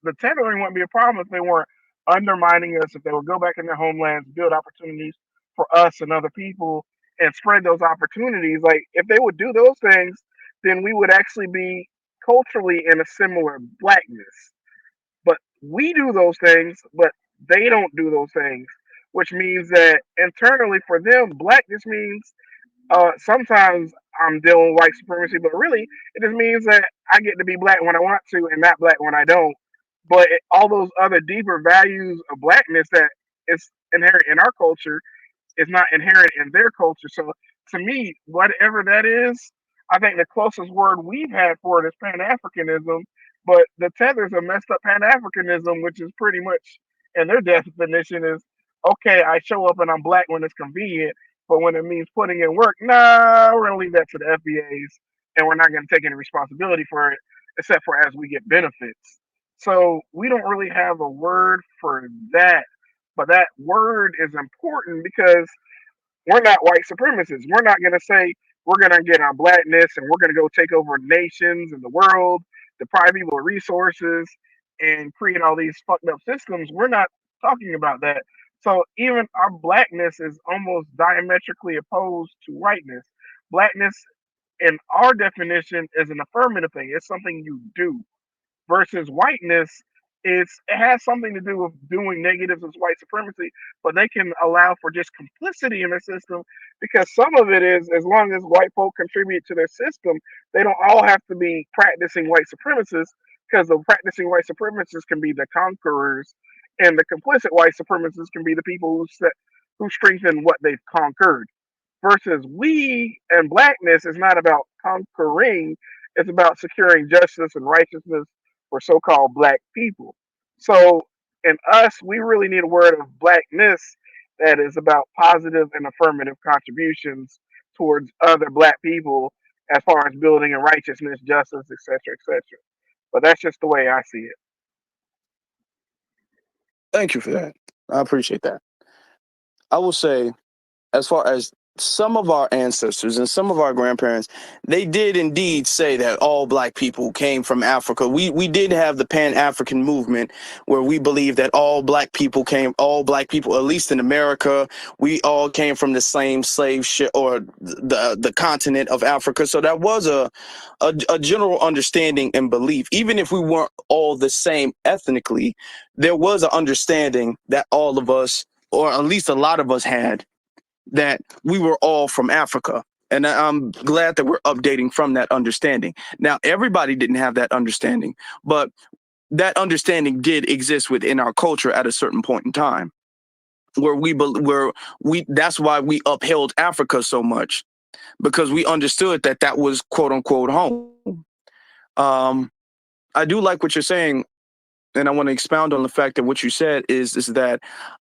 the tethering wouldn't be a problem if they weren't undermining us, if they would go back in their homelands, build opportunities for us and other people, and spread those opportunities. Like, if they would do those things, then we would actually be culturally in a similar blackness. But we do those things, but they don't do those things, which means that internally for them, blackness means sometimes I'm dealing with white supremacy, but really it just means that I get to be black when I want to and not black when I don't. But all those other deeper values of blackness that is inherent in our culture is not inherent in their culture. So to me, whatever that is, I think the closest word we've had for it is Pan Africanism. But the tethers are messed up Pan Africanism, which is pretty much, and their definition is okay, I show up and I'm black when it's convenient, but when it means putting in work, nah, we're gonna leave that to the FBAs, and we're not gonna take any responsibility for it, except for as we get benefits. So we don't really have a word for that, but that word is important because we're not white supremacists. We're not going to say we're going to get our blackness and we're going to go take over nations and the world, deprive people of resources, and create all these fucked up systems. We're not talking about that. So even our blackness is almost diametrically opposed to whiteness. Blackness, in our definition, is an affirmative thing. It's something you do versus whiteness it has something to do with doing negatives as white supremacy, but they can allow for just complicity in the system because some of it is as long as white folk contribute to their system, they don't all have to be practicing white supremacists because the practicing white supremacists can be the conquerors and the complicit white supremacists can be the people who strengthen what they've conquered versus we and blackness is not about conquering, it's about securing justice and righteousness for so-called black people. So in us, we really need a word of blackness that is about positive and affirmative contributions towards other black people as far as building in righteousness, justice, etc., etc. But that's just the way I see it. Thank you for that. I appreciate that. I will say, as far as some of our ancestors and some of our grandparents, they did indeed say that all black people came from Africa. We did have the Pan-African movement where we believe that all black people, at least in America, we all came from the same slave ship or the continent of Africa. So that was a general understanding and belief. Even if we weren't all the same ethnically, there was an understanding that all of us, or at least a lot of us, had, that we were all from Africa. And I'm glad that we're updating from that understanding. Now, everybody didn't have that understanding, but that understanding did exist within our culture at a certain point in time, where we that's why we upheld Africa so much, because we understood that that was quote unquote home. Um, I do like what you're saying, and I want to expound on the fact that what you said is that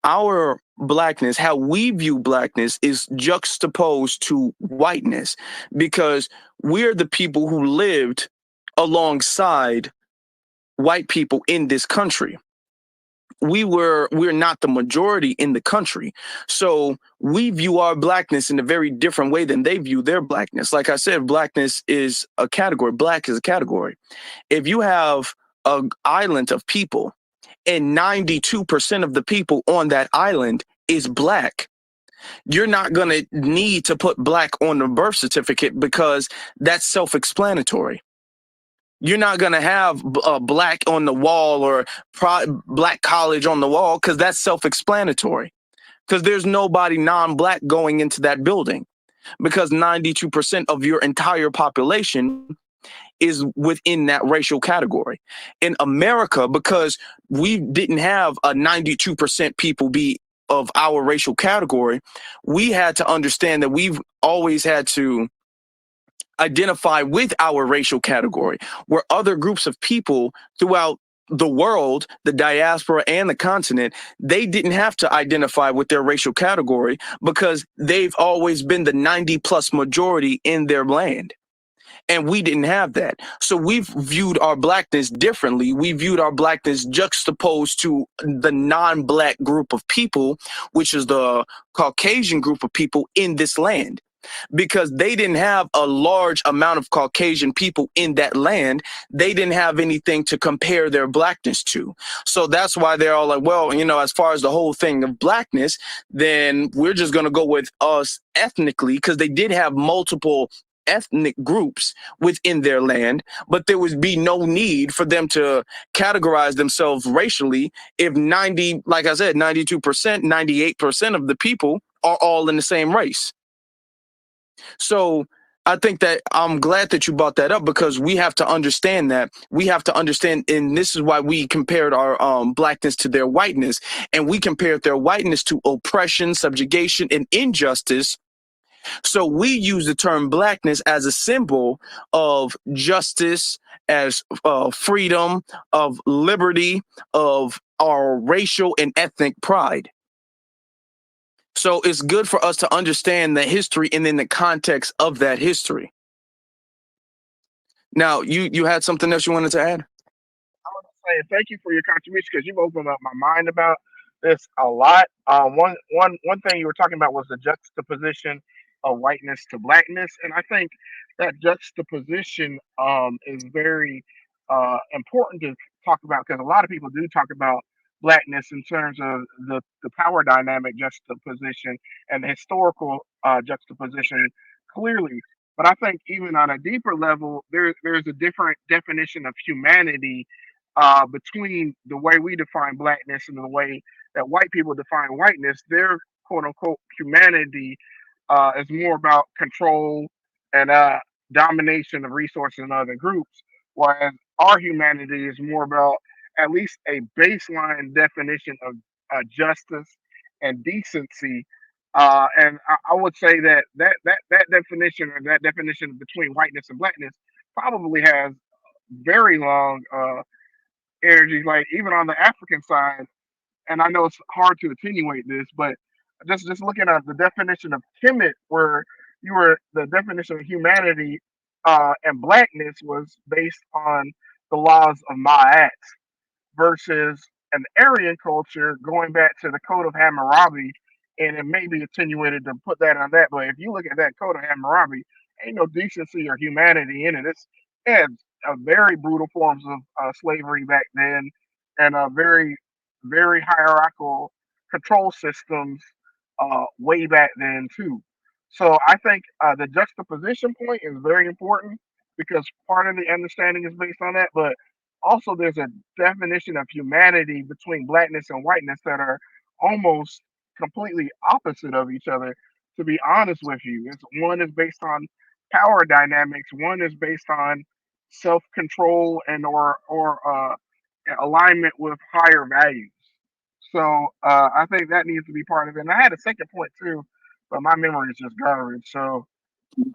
our blackness, how we view blackness, is juxtaposed to whiteness, because we're the people who lived alongside white people in this country. We're not the majority in the country, so we view our blackness in a very different way than they view their blackness. Like I said, blackness is a category. Black is a category. If you have an island of people and 92% of the people on that island is black, you're not going to need to put black on the birth certificate, because that's self-explanatory. You're not going to have black on the wall, or black college on the wall, because that's self-explanatory, because there's nobody non-black going into that building, because 92% of your entire population is within that racial category. In America, because we didn't have a 92% people be of our racial category, we had to understand that we've always had to identify with our racial category, where other groups of people throughout the world, the diaspora and the continent, they didn't have to identify with their racial category, because they've always been the 90 plus majority in their land. And we didn't have that. So we've viewed our blackness differently. We viewed our blackness juxtaposed to the non-black group of people, which is the Caucasian group of people in this land, because they didn't have a large amount of Caucasian people in that land. They didn't have anything to compare their blackness to. So that's why they're all like, well, as far as the whole thing of blackness, then we're just going to go with us ethnically, because they did have multiple ethnic groups within their land, but there would be no need for them to categorize themselves racially if 90, like I said, 92%, 98% of the people are all in the same race. So I think that I'm glad that you brought that up, because we have to understand that. We have to understand, and this is why we compared our blackness to their whiteness, and we compared their whiteness to oppression, subjugation, and injustice. So we use the term blackness as a symbol of justice, as freedom, of liberty, of our racial and ethnic pride. So it's good for us to understand the history and then the context of that history. Now, you had something else you wanted to add? I want to say thank you for your contribution, because you've opened up my mind about this a lot. One thing you were talking about was the juxtaposition of whiteness to blackness, and I think that juxtaposition is very important to talk about, because a lot of people do talk about blackness in terms of the power dynamic juxtaposition and the historical juxtaposition clearly. But I think even on a deeper level, there's a different definition of humanity between the way we define blackness and the way that white people define whiteness. Their quote unquote humanity is more about control and domination of resources in other groups, whereas our humanity is more about at least a baseline definition of justice and decency. And I would say that definition, or that definition between whiteness and blackness, probably has very long energy. Like even on the African side, and I know it's hard to attenuate this, but just looking at the definition of timid, where you were the definition of humanity and blackness was based on the laws of Ma'at, versus an Aryan culture going back to the Code of Hammurabi and it may be attenuated to put that on that. But if you look at that Code of Hammurabi, ain't no decency or humanity in it. It had very brutal forms of slavery back then, and very hierarchical control systems way back then too. So I think the juxtaposition point is very important because part of the understanding is based on that, but also there's a definition of humanity between blackness and whiteness that are almost completely opposite of each other. To be honest with you, one is based on power dynamics, one is based on self control and or alignment with higher values. So I think that needs to be part of it. And I had a second point too, but my memory is just garbage. So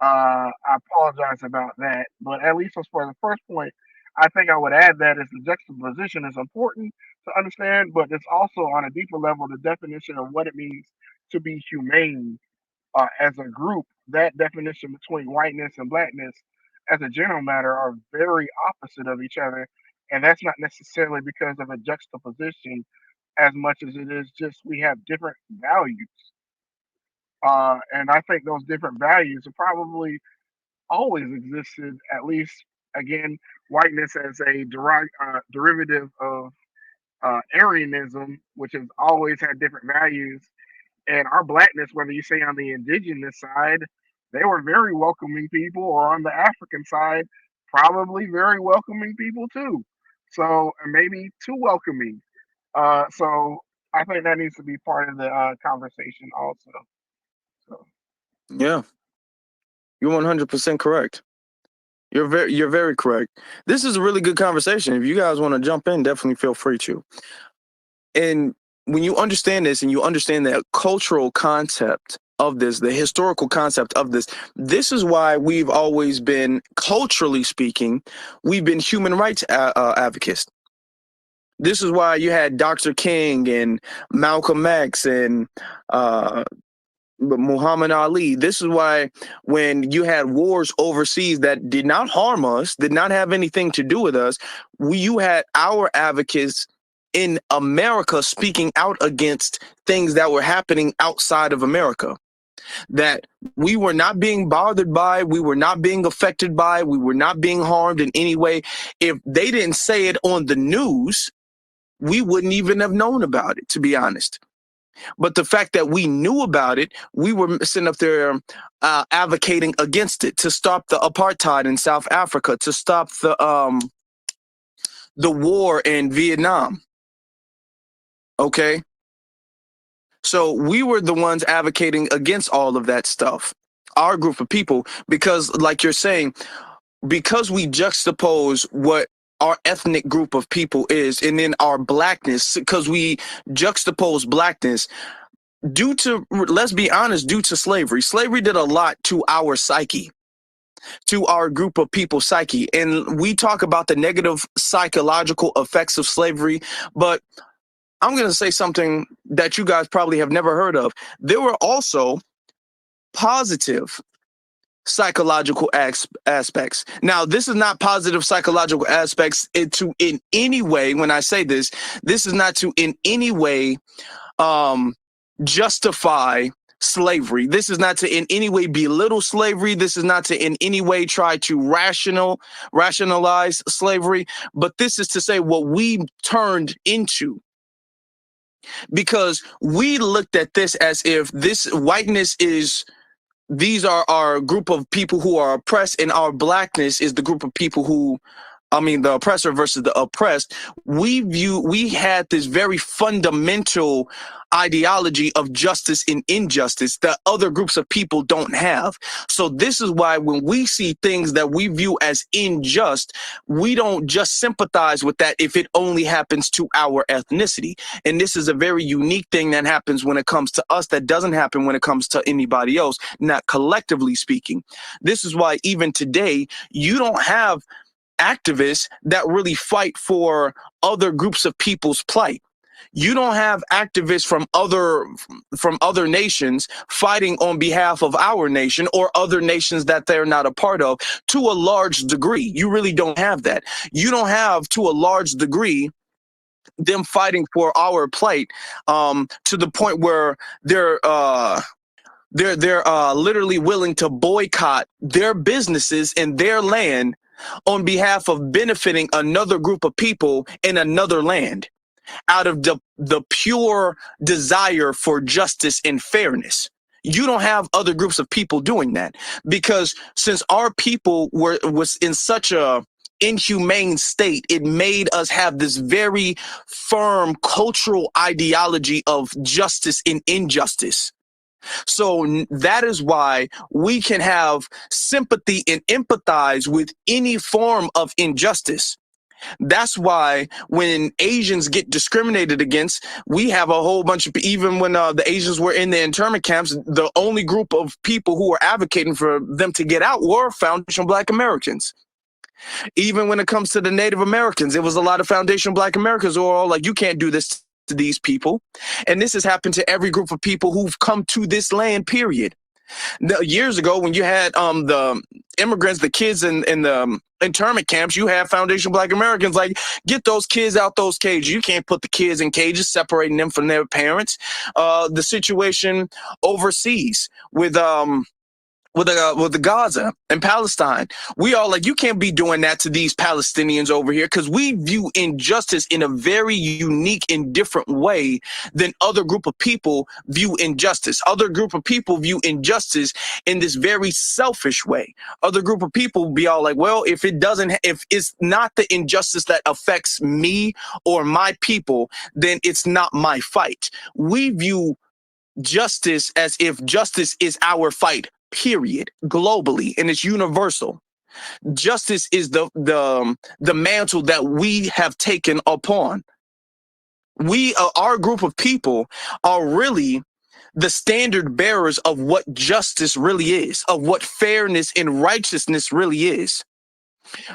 I apologize about that. But at least as for the first point, I think I would add that is the juxtaposition is important to understand, but it's also on a deeper level the definition of what it means to be humane as a group. That definition between whiteness and blackness, as a general matter, are very opposite of each other, and that's not necessarily because of a juxtaposition as much as it is just we have different values. And I think those different values have probably always existed, at least, again, whiteness as a derivative of Aryanism, which has always had different values. And our blackness, whether you say on the indigenous side, they were very welcoming people, or on the African side, probably very welcoming people too. So, and maybe too welcoming. So I think that needs to be part of the conversation also. So Yeah, you're 100% correct. You're very correct. This is a really good conversation. If you guys want to jump in, definitely feel free to. And when you understand this and you understand the cultural concept of this, the historical concept of this, this is why we've always been, culturally speaking, we've been human rights advocates. This is why you had Dr. King and Malcolm X and Muhammad Ali. This is why when you had wars overseas that did not harm us, did not have anything to do with us, you had our advocates in America speaking out against things that were happening outside of America, that we were not being bothered by, we were not being affected by, we were not being harmed in any way. If they didn't say it on the news, we wouldn't even have known about it, to be honest. But the fact that we knew about it, we were sitting up there advocating against it, to stop the apartheid in South Africa, to stop the war in Vietnam. Okay, so we were the ones advocating against all of that stuff, our group of people, because, like you're saying, because we juxtapose what our ethnic group of people is, and then our blackness, because we juxtapose blackness due to, let's be honest, due to slavery. Slavery did a lot to our psyche, to our group of people psyche. And we talk about the negative psychological effects of slavery, but I'm going to say something that you guys probably have never heard of. There were also positive psychological aspects. Now, this is not positive psychological aspects to in any way, when I say this, this is not to in any way justify slavery. This is not to in any way belittle slavery. This is not to in any way try to rationalize slavery, but this is to say what we turned into, because we looked at this as if this whiteness is, these are our group of people who are oppressed, and our blackness is the group of people who, I mean, the oppressor versus the oppressed. We had this very fundamental ideology of justice and injustice that other groups of people don't have. So this is why when we see things that we view as unjust, we don't just sympathize with that if it only happens to our ethnicity. And this is a very unique thing that happens when it comes to us that doesn't happen when it comes to anybody else, not collectively speaking. This is why even today, you don't have activists that really fight for other groups of people's plight. You don't have activists from other nations fighting on behalf of our nation or other nations that they're not a part of. To a large degree, you really don't have that. You don't have, to a large degree, them fighting for our plight, to the point where they're literally willing to boycott their businesses and their land on behalf of benefiting another group of people in another land, out of the pure desire for justice and fairness. You don't have other groups of people doing that, because since our people was in such a inhumane state, it made us have this very firm cultural ideology of justice and injustice. So that is why we can have sympathy and empathize with any form of injustice. That's why when Asians get discriminated against, we have a whole bunch of, even when the Asians were in the internment camps, the only group of people who were advocating for them to get out were foundational Black Americans. Even when it comes to the Native Americans, it was a lot of foundational Black Americans who are all like, you can't do this to these people. And this has happened to every group of people who've come to this land, period. Years ago, when you had the immigrants, the kids in the internment camps, you have foundational Black Americans like, get those kids out those cages. You can't put the kids in cages, separating them from their parents. The situation overseas with the Gaza and Palestine, we all like, you can't be doing that to these Palestinians over here, because we view injustice in a very unique and different way than other group of people view injustice. Other group of people view injustice in this very selfish way. Other group of people be all like, well, if it's not the injustice that affects me or my people, then it's not my fight. We view justice as if justice is our fight, period, globally, and it's universal. Justice is the mantle that we have taken upon. Our group of people are really the standard bearers of what justice really is, of what fairness and righteousness really is.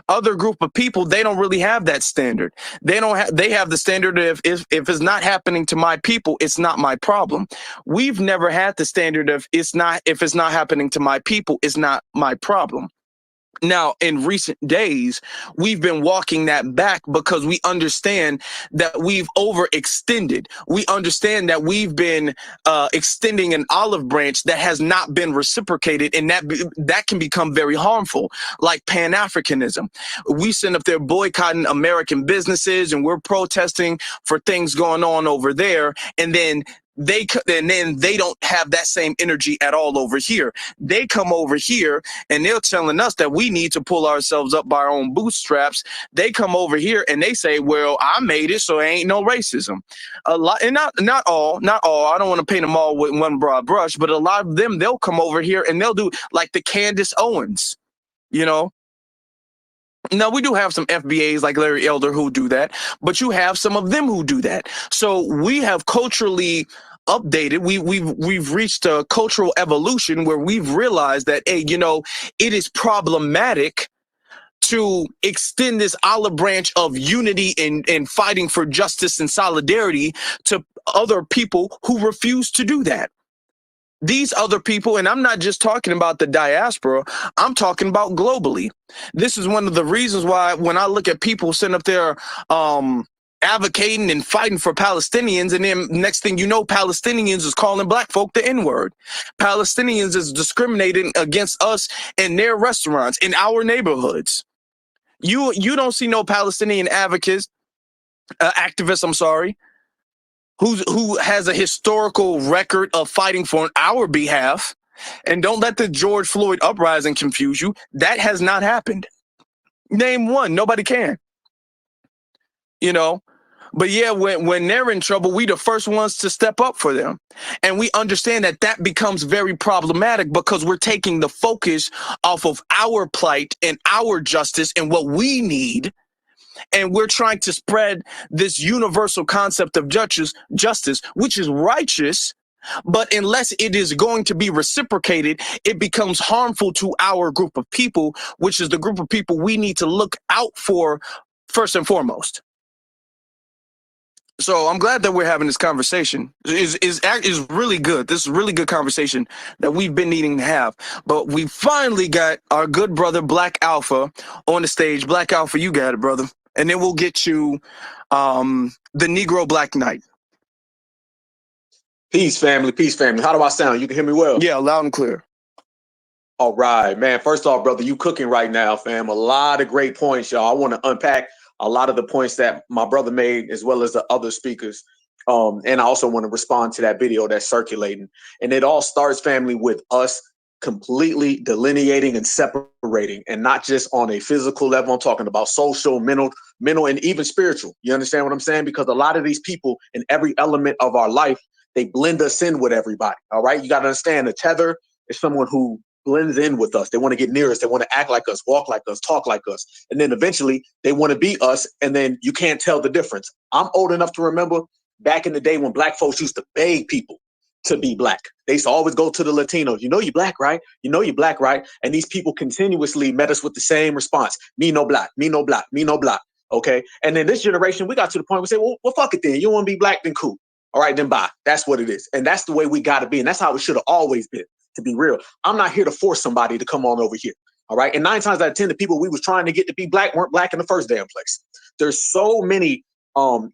Other group of people, they don't really have that standard. They have the standard of if it's not happening to my people, it's not my problem. We've never had the standard of if it's not happening to my people, it's not my problem. Now, in recent days, we've been walking that back because we understand that we've overextended. We understand that we've been extending an olive branch that has not been reciprocated, and that can become very harmful, like Pan-Africanism. We send up there boycotting American businesses, and we're protesting for things going on over there, and then they don't have that same energy at all over here. They come over here and they're telling us that we need to pull ourselves up by our own bootstraps. They come over here and they say, well, I made it, so ain't no racism. A lot, and not all. I don't want to paint them all with one broad brush, but a lot of them, they'll come over here and they'll do like the Candace Owens, you know. Now, we do have some FBAs like Larry Elder who do that, but you have some of them who do that. So we have culturally updated. We've reached a cultural evolution where we've realized that, hey, it is problematic to extend this olive branch of unity and fighting for justice and solidarity to other people who refuse to do that. These other people, and I'm not just talking about the diaspora, I'm talking about globally. This is one of the reasons why when I look at people sitting up there advocating and fighting for Palestinians, and then next thing you know, Palestinians is calling Black folk the N-word. Palestinians is discriminating against us in their restaurants, in our neighborhoods. You don't see no Palestinian activists, I'm sorry, who has a historical record of fighting for our behalf. And don't let the George Floyd uprising confuse you. That has not happened. Name one. Nobody can. But yeah, when they're in trouble, we the first ones to step up for them. And we understand that becomes very problematic because we're taking the focus off of our plight and our justice and what we need. And we're trying to spread this universal concept of justice, which is righteous, but unless it is going to be reciprocated, it becomes harmful to our group of people, which is the group of people we need to look out for first and foremost. So I'm glad that we're having this conversation. Is really good. This is a really good conversation that we've been needing to have. But we finally got our good brother Black Alpha on the stage. Black Alpha, you got it, brother. and then we'll get you the Negro Black Knight. Peace, family. Peace, family. How do I sound? You can hear me well? Yeah, loud and clear. All right, man. First off, brother, you cooking right now, fam. A lot of great points, y'all. I want to unpack a lot of the points that my brother made, as well as the other speakers. And I also want to respond to that video that's circulating. And it all starts, family, with us completely delineating and separating, and not just on a physical level. I'm talking about social, mental, and even spiritual. You understand what I'm saying? Because a lot of these people in every element of our life, they blend us in with everybody. All right. You got to understand, the tether is someone who blends in with us. They want to get near us. They want to act like us, walk like us, talk like us. And then eventually they want to be us. And then you can't tell the difference. I'm old enough to remember back in the day when black folks used to beg people to be black. They used to always go to the Latinos. You know you're black, right? You know you're black, right? And these people continuously met us with the same response. Me no black, me no black, me no black. Okay. And then this generation, we got to the point where we say, well, fuck it then. You want to be black, then cool. All right, then bye. That's what it is. And that's the way we got to be. And that's how it should have always been, to be real. I'm not here to force somebody to come on over here. All right. And 9 times out of 10, the people we was trying to get to be black weren't black in the first damn place. There's so many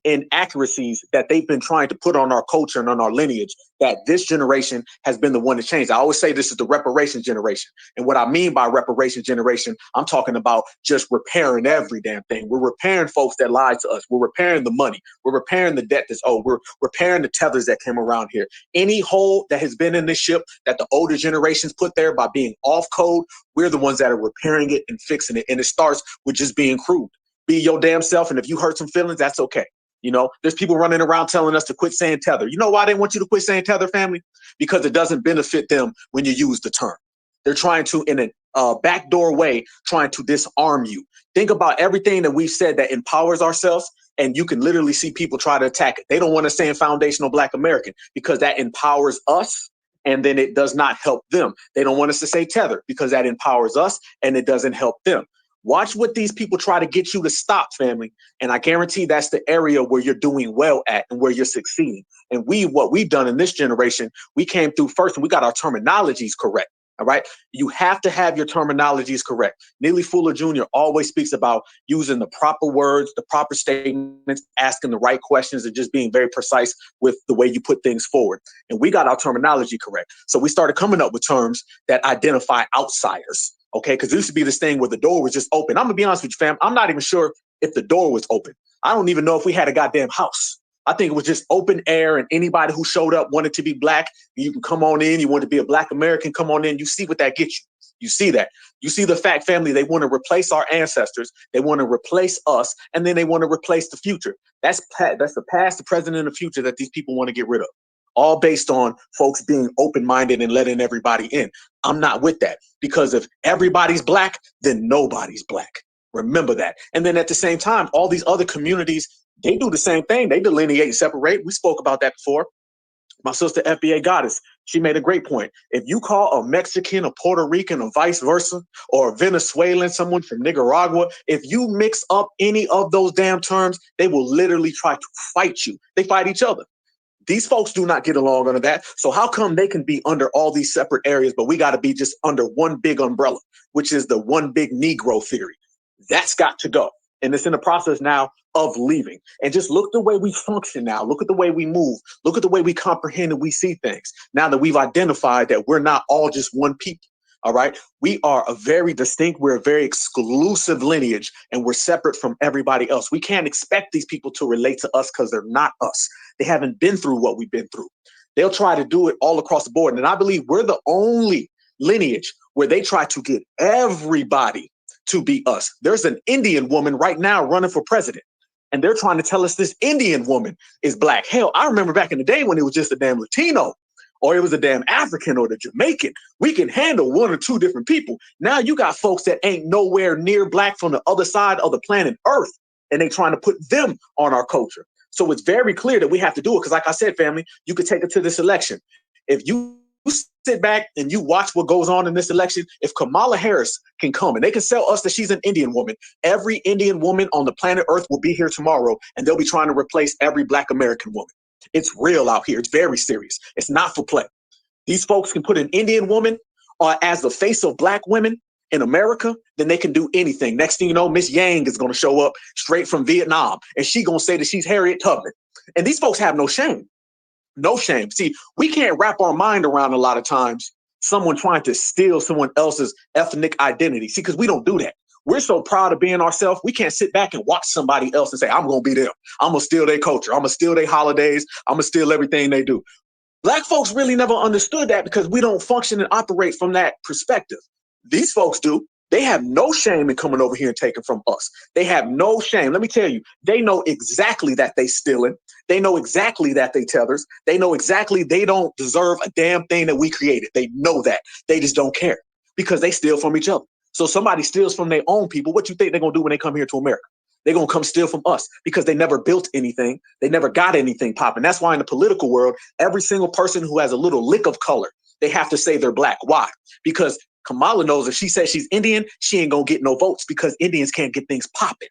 inaccuracies that they've been trying to put on our culture and on our lineage that this generation has been the one to change. I always say this is the reparation generation. And what I mean by reparation generation, I'm talking about just repairing every damn thing. We're repairing folks that lied to us. We're repairing the money. We're repairing the debt that's owed. We're repairing the tethers that came around here. Any hole that has been in this ship that the older generations put there by being off code, we're the ones that are repairing it and fixing it. And it starts with just being crude. Be your damn self. And if you hurt some feelings, that's okay. You know, there's people running around telling us to quit saying tether. You know why they want you to quit saying tether, family? Because it doesn't benefit them when you use the term. They're trying to, in a backdoor way, trying to disarm you. Think about everything that we've said that empowers ourselves, and you can literally see people try to attack it. They don't want to say foundational Black American because that empowers us, and then it does not help them. They don't want us to say tether because that empowers us and it doesn't help them. Watch what these people try to get you to stop, family. And I guarantee that's the area where you're doing well at and where you're succeeding. And what we've done in this generation, we came through first and we got our terminologies correct. All right. You have to have your terminologies correct. Neely Fuller Jr. always speaks about using the proper words, the proper statements, asking the right questions, and just being very precise with the way you put things forward. And we got our terminology correct. So we started coming up with terms that identify outsiders. Okay, because there used to be this thing where the door was just open. I'm gonna be honest with you, fam. I'm not even sure if the door was open. I don't even know if we had a goddamn house. I think it was just open air, and anybody who showed up wanted to be black. You can come on in. You want to be a Black American, come on in. You see what that gets you. You see that. You see the fact, family, they want to replace our ancestors. They want to replace us, and then they want to replace the future. That's the past, the present, and the future that these people want to get rid of. All based on folks being open-minded and letting everybody in. I'm not with that, because if everybody's black, then nobody's black. Remember that. And then at the same time, all these other communities, they do the same thing. They delineate and separate. We spoke about that before. My sister FBA Goddess, she made a great point. If you call a Mexican, a Puerto Rican, or vice versa, or a Venezuelan, someone from Nicaragua, if you mix up any of those damn terms, they will literally try to fight you. They fight each other. These folks do not get along under that. So how come they can be under all these separate areas, but we got to be just under one big umbrella, which is the one big Negro theory? That's got to go. And it's in the process now of leaving. And just look the way we function now. Look at the way we move. Look at the way we comprehend and we see things. Now that we've identified that we're not all just one people. All right. We are a very distinct, we're a very exclusive lineage, and we're separate from everybody else. We can't expect these people to relate to us because they're not us. They haven't been through what we've been through. They'll try to do it all across the board. And I believe we're the only lineage where they try to get everybody to be us. There's an Indian woman right now running for president, and they're trying to tell us this Indian woman is black. Hell, I remember back in the day when it was just a damn Latino, or it was a damn African or the Jamaican. We can handle one or two different people. Now you got folks that ain't nowhere near black from the other side of the planet Earth, and they trying to put them on our culture. So it's very clear that we have to do it. Because like I said, family, you could take it to this election. If you sit back and you watch what goes on in this election, if Kamala Harris can come and they can sell us that she's an Indian woman, every Indian woman on the planet Earth will be here tomorrow, and they'll be trying to replace every Black American woman. It's real out here. It's very serious. It's not for play. These folks can put an Indian woman as the face of Black women, in America, then they can do anything. Next thing you know, Miss Yang is going to show up straight from Vietnam, and she going to say that she's Harriet Tubman. And these folks have no shame. No shame. See, we can't wrap our mind around a lot of times someone trying to steal someone else's ethnic identity. See, because we don't do that. We're so proud of being ourselves, we can't sit back and watch somebody else and say, I'm going to be them. I'm going to steal their culture. I'm going to steal their holidays. I'm going to steal everything they do. Black folks really never understood that because we don't function and operate from that perspective. These folks do. They have no shame in coming over here and taking from us. They have no shame. Let me tell you, they know exactly that they stealing. They know exactly that they tethers. They know exactly they don't deserve a damn thing that we created. They know that. They just don't care because they steal from each other. So somebody steals from their own people. What you think they're going to do when they come here to America? They're going to come steal from us because they never built anything. They never got anything popping. That's why in the political world, every single person who has a little lick of color, they have to say they're black. Why? Because Kamala knows if she says she's Indian, she ain't going to get no votes because Indians can't get things popping.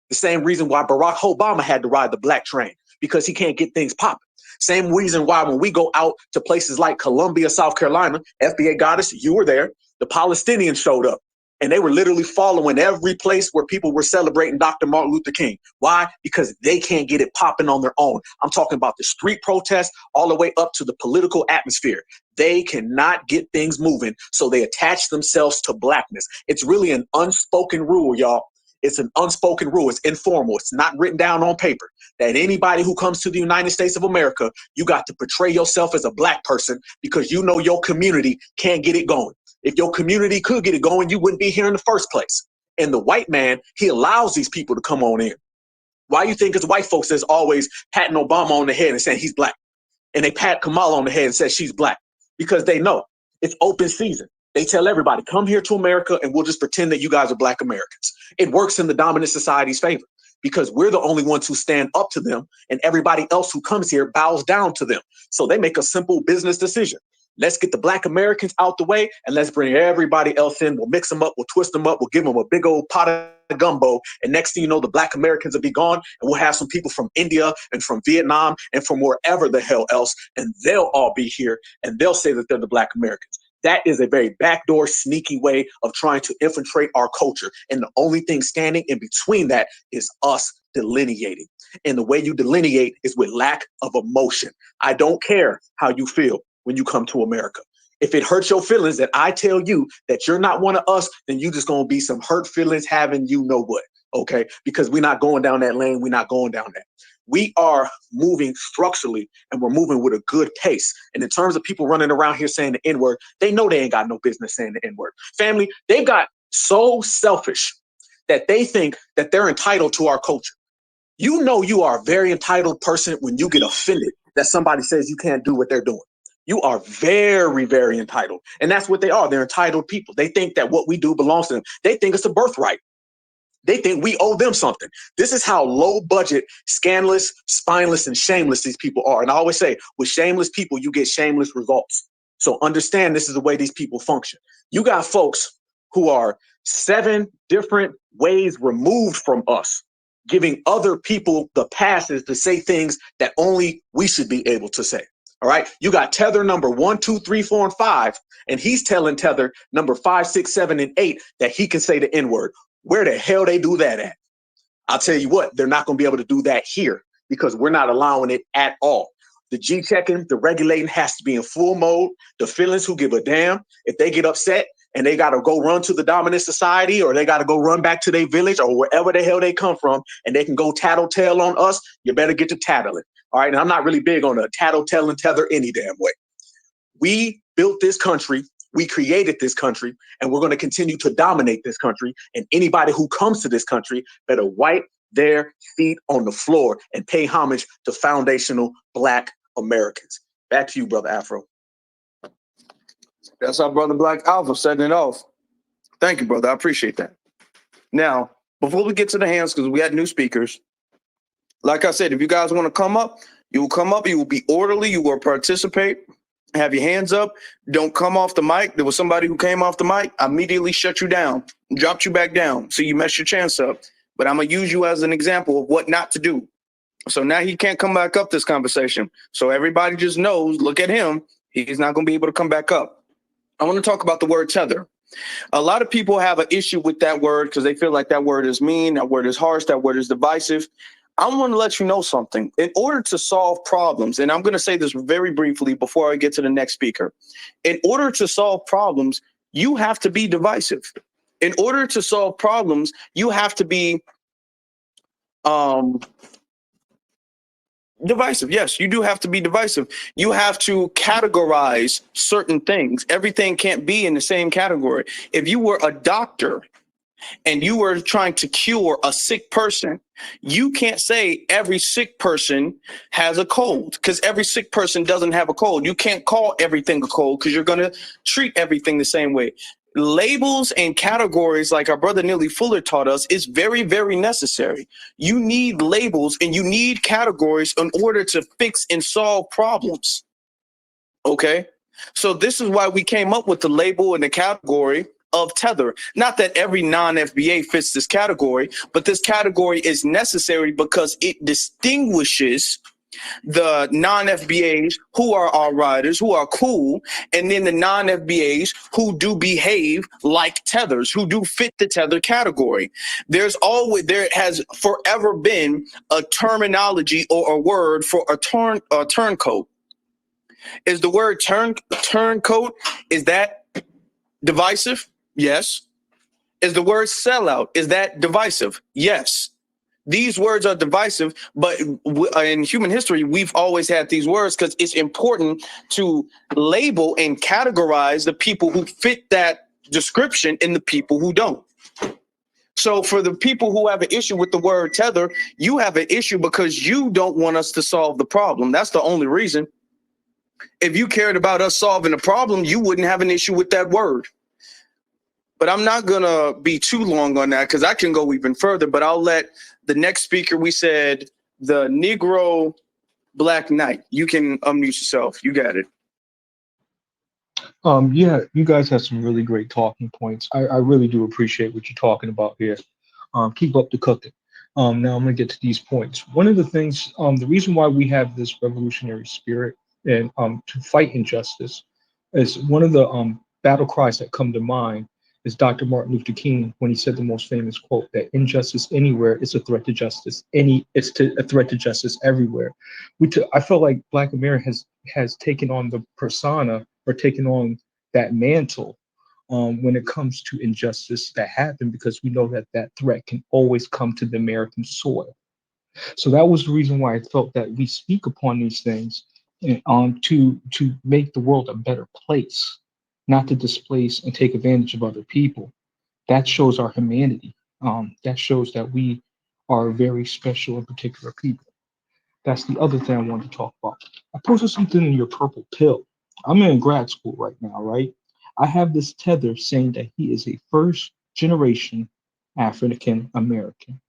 The same reason why Barack Obama had to ride the black train, because he can't get things popping. Same reason why when we go out to places like Columbia, South Carolina, FBA goddess, you were there, the Palestinians showed up. And they were literally following every place where people were celebrating Dr. Martin Luther King. Why? Because they can't get it popping on their own. I'm talking about the street protests all the way up to the political atmosphere. They cannot get things moving, so they attach themselves to blackness. It's really an unspoken rule, y'all. It's an unspoken rule. It's informal. It's not written down on paper that anybody who comes to the United States of America, you got to portray yourself as a black person because you know your community can't get it going. If your community could get it going, you wouldn't be here in the first place. And the white man, he allows these people to come on in. Why you think it's white folks that's always patting Obama on the head and saying he's black? And they pat Kamala on the head and say she's black? Because they know it's open season. They tell everybody, come here to America and we'll just pretend that you guys are black Americans. It works in the dominant society's favor because we're the only ones who stand up to them and everybody else who comes here bows down to them. So they make a simple business decision. Let's get the black Americans out the way and let's bring everybody else in. We'll mix them up. We'll twist them up. We'll give them a big old pot of gumbo. And next thing you know, the black Americans will be gone. And we'll have some people from India and from Vietnam and from wherever the hell else. And they'll all be here and they'll say that they're the black Americans. That is a very backdoor, sneaky way of trying to infiltrate our culture. And the only thing standing in between that is us delineating. And the way you delineate is with lack of emotion. I don't care how you feel when you come to America. If it hurts your feelings that I tell you that you're not one of us, then you just gonna be some hurt feelings having you know what, okay? Because we're not going down that lane, we're not going down that. We are moving structurally and we're moving with a good pace. And in terms of people running around here saying the N-word, they know they ain't got no business saying the N-word. Family, they've got so selfish that they think that they're entitled to our culture. You know you are a very entitled person when you get offended that somebody says you can't do what they're doing. You are very, very entitled. And that's what they are. They're entitled people. They think that what we do belongs to them. They think it's a birthright. They think we owe them something. This is how low budget, scandalous, spineless, and shameless these people are. And I always say, with shameless people, you get shameless results. So understand this is the way these people function. You got folks who are 7 different ways removed from us, giving other people the passes to say things that only we should be able to say. All right. You got tether number 1, 2, 3, 4, and 5. And he's telling tether number 5, 6, 7, and 8 that he can say the N-word. Where the hell they do that at? I'll tell you what, they're not going to be able to do that here because we're not allowing it at all. The G-checking, the regulating has to be in full mode. The feelings who give a damn, if they get upset and they got to go run to the dominant society or they got to go run back to their village or wherever the hell they come from and they can go tattletale on us, you better get to tattling. All right. And I'm not really big on a tattletale and tether any damn way. We built this country. We created this country and we're going to continue to dominate this country. And anybody who comes to this country better wipe their feet on the floor and pay homage to foundational Black Americans. Back to you, Brother Afro. That's our brother Black Alpha setting it off. Thank you, brother. I appreciate that. Now, before we get to the hands, because we had new speakers, like I said, if you guys want to come up, you will come up. You will be orderly. You will participate. Have your hands up. Don't come off the mic. There was somebody who came off the mic. I immediately shut you down, dropped you back down. So you messed your chance up. But I'm going to use you as an example of what not to do. So now he can't come back up this conversation. So everybody just knows, look at him. He's not going to be able to come back up. I want to talk about the word tether. A lot of people have an issue with that word because they feel like that word is mean, that word is harsh, that word is divisive. I want to let you know something. In order to solve problems, and I'm going to say this very briefly before I get to the next speaker. In order to solve problems, you have to be divisive. In order to solve problems, you have to be divisive. Yes, you do have to be divisive. You have to categorize certain things. Everything can't be in the same category. If you were a doctor and you were trying to cure a sick person, you can't say every sick person has a cold because every sick person doesn't have a cold. You can't call everything a cold because you're going to treat everything the same way. Labels and categories, like our brother Neely Fuller taught us, is very, very necessary. You need labels and you need categories in order to fix and solve problems. Okay? So this is why we came up with the label and the category of tether. Not that every non-FBA fits this category, but this category is necessary because it distinguishes the non-FBAs who are our riders, who are cool, and then the non-FBAs who do behave like tethers, who do fit the tether category. There has forever been a terminology or a word for a turncoat. Is the word turncoat, is that divisive? Yes. Is the word sellout, is that divisive? Yes. These words are divisive, but in human history, we've always had these words because it's important to label and categorize the people who fit that description and the people who don't. So for the people who have an issue with the word tether, you have an issue because you don't want us to solve the problem. That's the only reason. If you cared about us solving the problem, you wouldn't have an issue with that word. But I'm not going to be too long on that because I can go even further, but I'll let the next speaker, we said the Negro Black Knight. You can unmute yourself. You got it. Yeah, you guys have some really great talking points. I really do appreciate what you're talking about here. Keep up the cooking. Now I'm gonna get to these points. One of the things, the reason why we have this revolutionary spirit and to fight injustice is one of the battle cries that come to mind is Dr. Martin Luther King when he said the most famous quote that injustice anywhere is a threat to justice. A threat to justice everywhere. I felt like Black America has taken on the persona or taken on that mantle when it comes to injustice that happened because we know that that threat can always come to the American soil. So that was the reason why I felt that we speak upon these things to make the world a better place, not to displace and take advantage of other people. That shows our humanity. That shows that we are very special and particular people. That's the other thing I wanted to talk about. I posted something in your purple pill. I'm in grad school right now, right? I have this tether saying that he is a first generation African American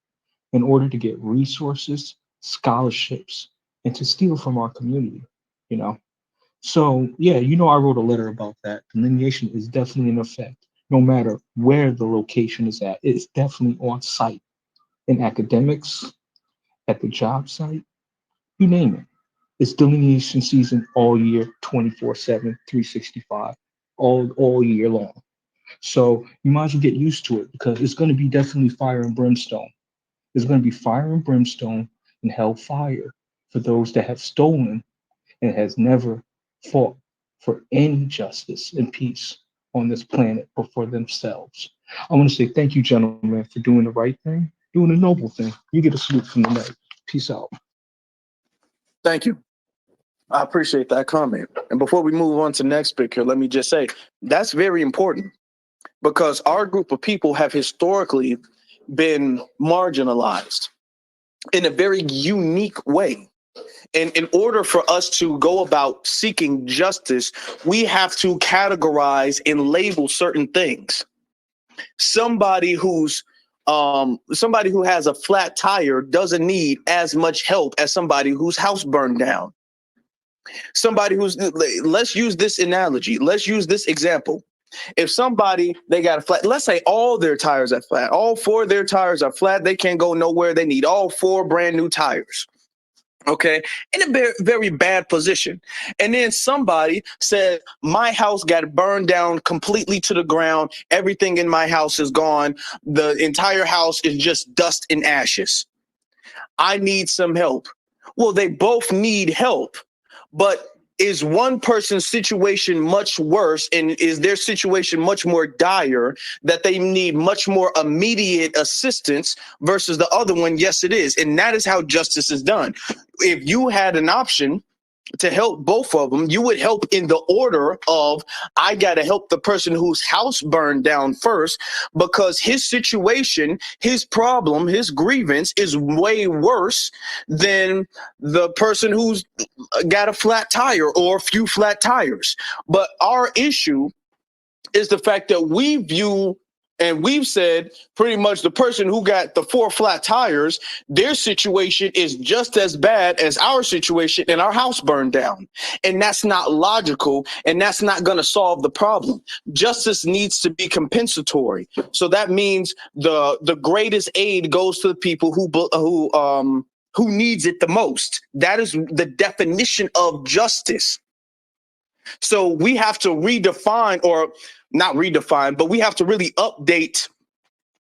in order to get resources, scholarships, and to steal from our community, you know? So, yeah, I wrote a letter about that. Delineation is definitely in effect, no matter where the location is at. It's definitely on site in academics, at the job site, you name it. It's delineation season all year, 24/7, 365, all year long. So you might as well get used to it because it's going to be definitely fire and brimstone. There's going to be fire and brimstone and hellfire for those that have stolen and has never fought for any justice and peace on this planet or for themselves. I want to say thank you, gentlemen, for doing the right thing, doing the noble thing. You get a salute from the night. Peace out. Thank you. I appreciate that comment. And before we move on to the next speaker, let me just say that's very important because our group of people have historically been marginalized in a very unique way. And in order for us to go about seeking justice, we have to categorize and label certain things. Somebody who has a flat tire doesn't need as much help as somebody whose house burned down. Let's use this analogy. Let's use this example. If they got a flat, let's say all their tires are flat, all four of their tires are flat, they can't go nowhere, they need all four brand new tires. okay, in a very, very bad position. And then somebody said, my house got burned down completely to the ground. Everything in my house is gone. The entire house is just dust and ashes. I need some help. Well, they both need help, but is one person's situation much worse, and is their situation much more dire that they need much more immediate assistance versus the other one? Yes, it is. And that is how justice is done. If you had an option to help both of them, you would help in the order of, I got to help the person whose house burned down first, because his situation, his problem, his grievance is way worse than the person who's got a flat tire or a few flat tires. But our issue is the fact that we view, and we've said pretty much the person who got the 4 flat tires, their situation is just as bad as our situation and our house burned down. And that's not logical, and that's not going to solve the problem. Justice needs to be compensatory. So that means the greatest aid goes to the people who needs it the most. That is the definition of justice. So we have to redefine, or not redefine, but we have to really update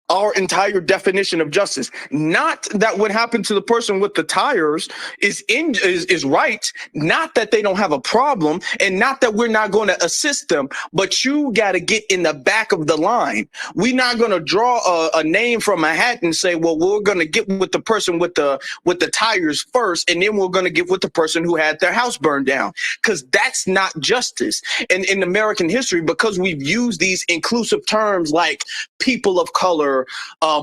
our entire definition of justice. Not that what happened to the person with the tires is right, not that they don't have a problem, and not that we're not going to assist them, but you got to get in the back of the line. We're not going to draw a name from a hat and say, well, we're going to get with the person with the tires first, and then we're going to get with the person who had their house burned down, because that's not justice. And in American history, because we've used these inclusive terms like people of color,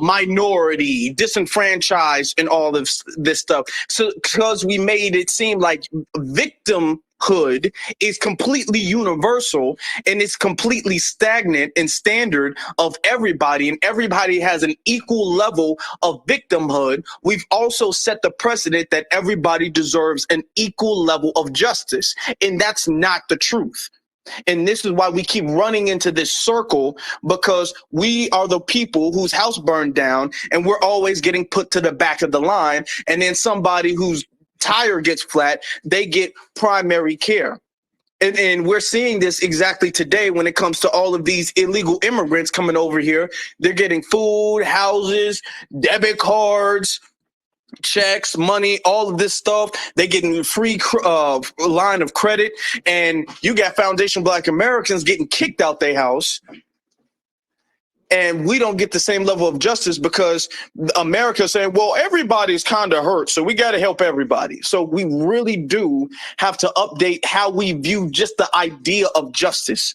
minority, disenfranchised, and all of this stuff. So because we made it seem like victimhood is completely universal, and it's completely stagnant and standard of everybody, and everybody has an equal level of victimhood, we've also set the precedent that everybody deserves an equal level of justice. And that's not the truth. And this is why we keep running into this circle, because we are the people whose house burned down, and we're always getting put to the back of the line. And then somebody whose tire gets flat, they get primary care. And we're seeing this exactly today when it comes to all of these illegal immigrants coming over here. They're getting food, houses, debit cards, checks, money, all of this stuff. They getting free line of credit, and you got Foundation Black Americans getting kicked out their house, and we don't get the same level of justice because America is saying, well, everybody's kind of hurt, so we got to help everybody. So we really do have to update how we view just the idea of justice.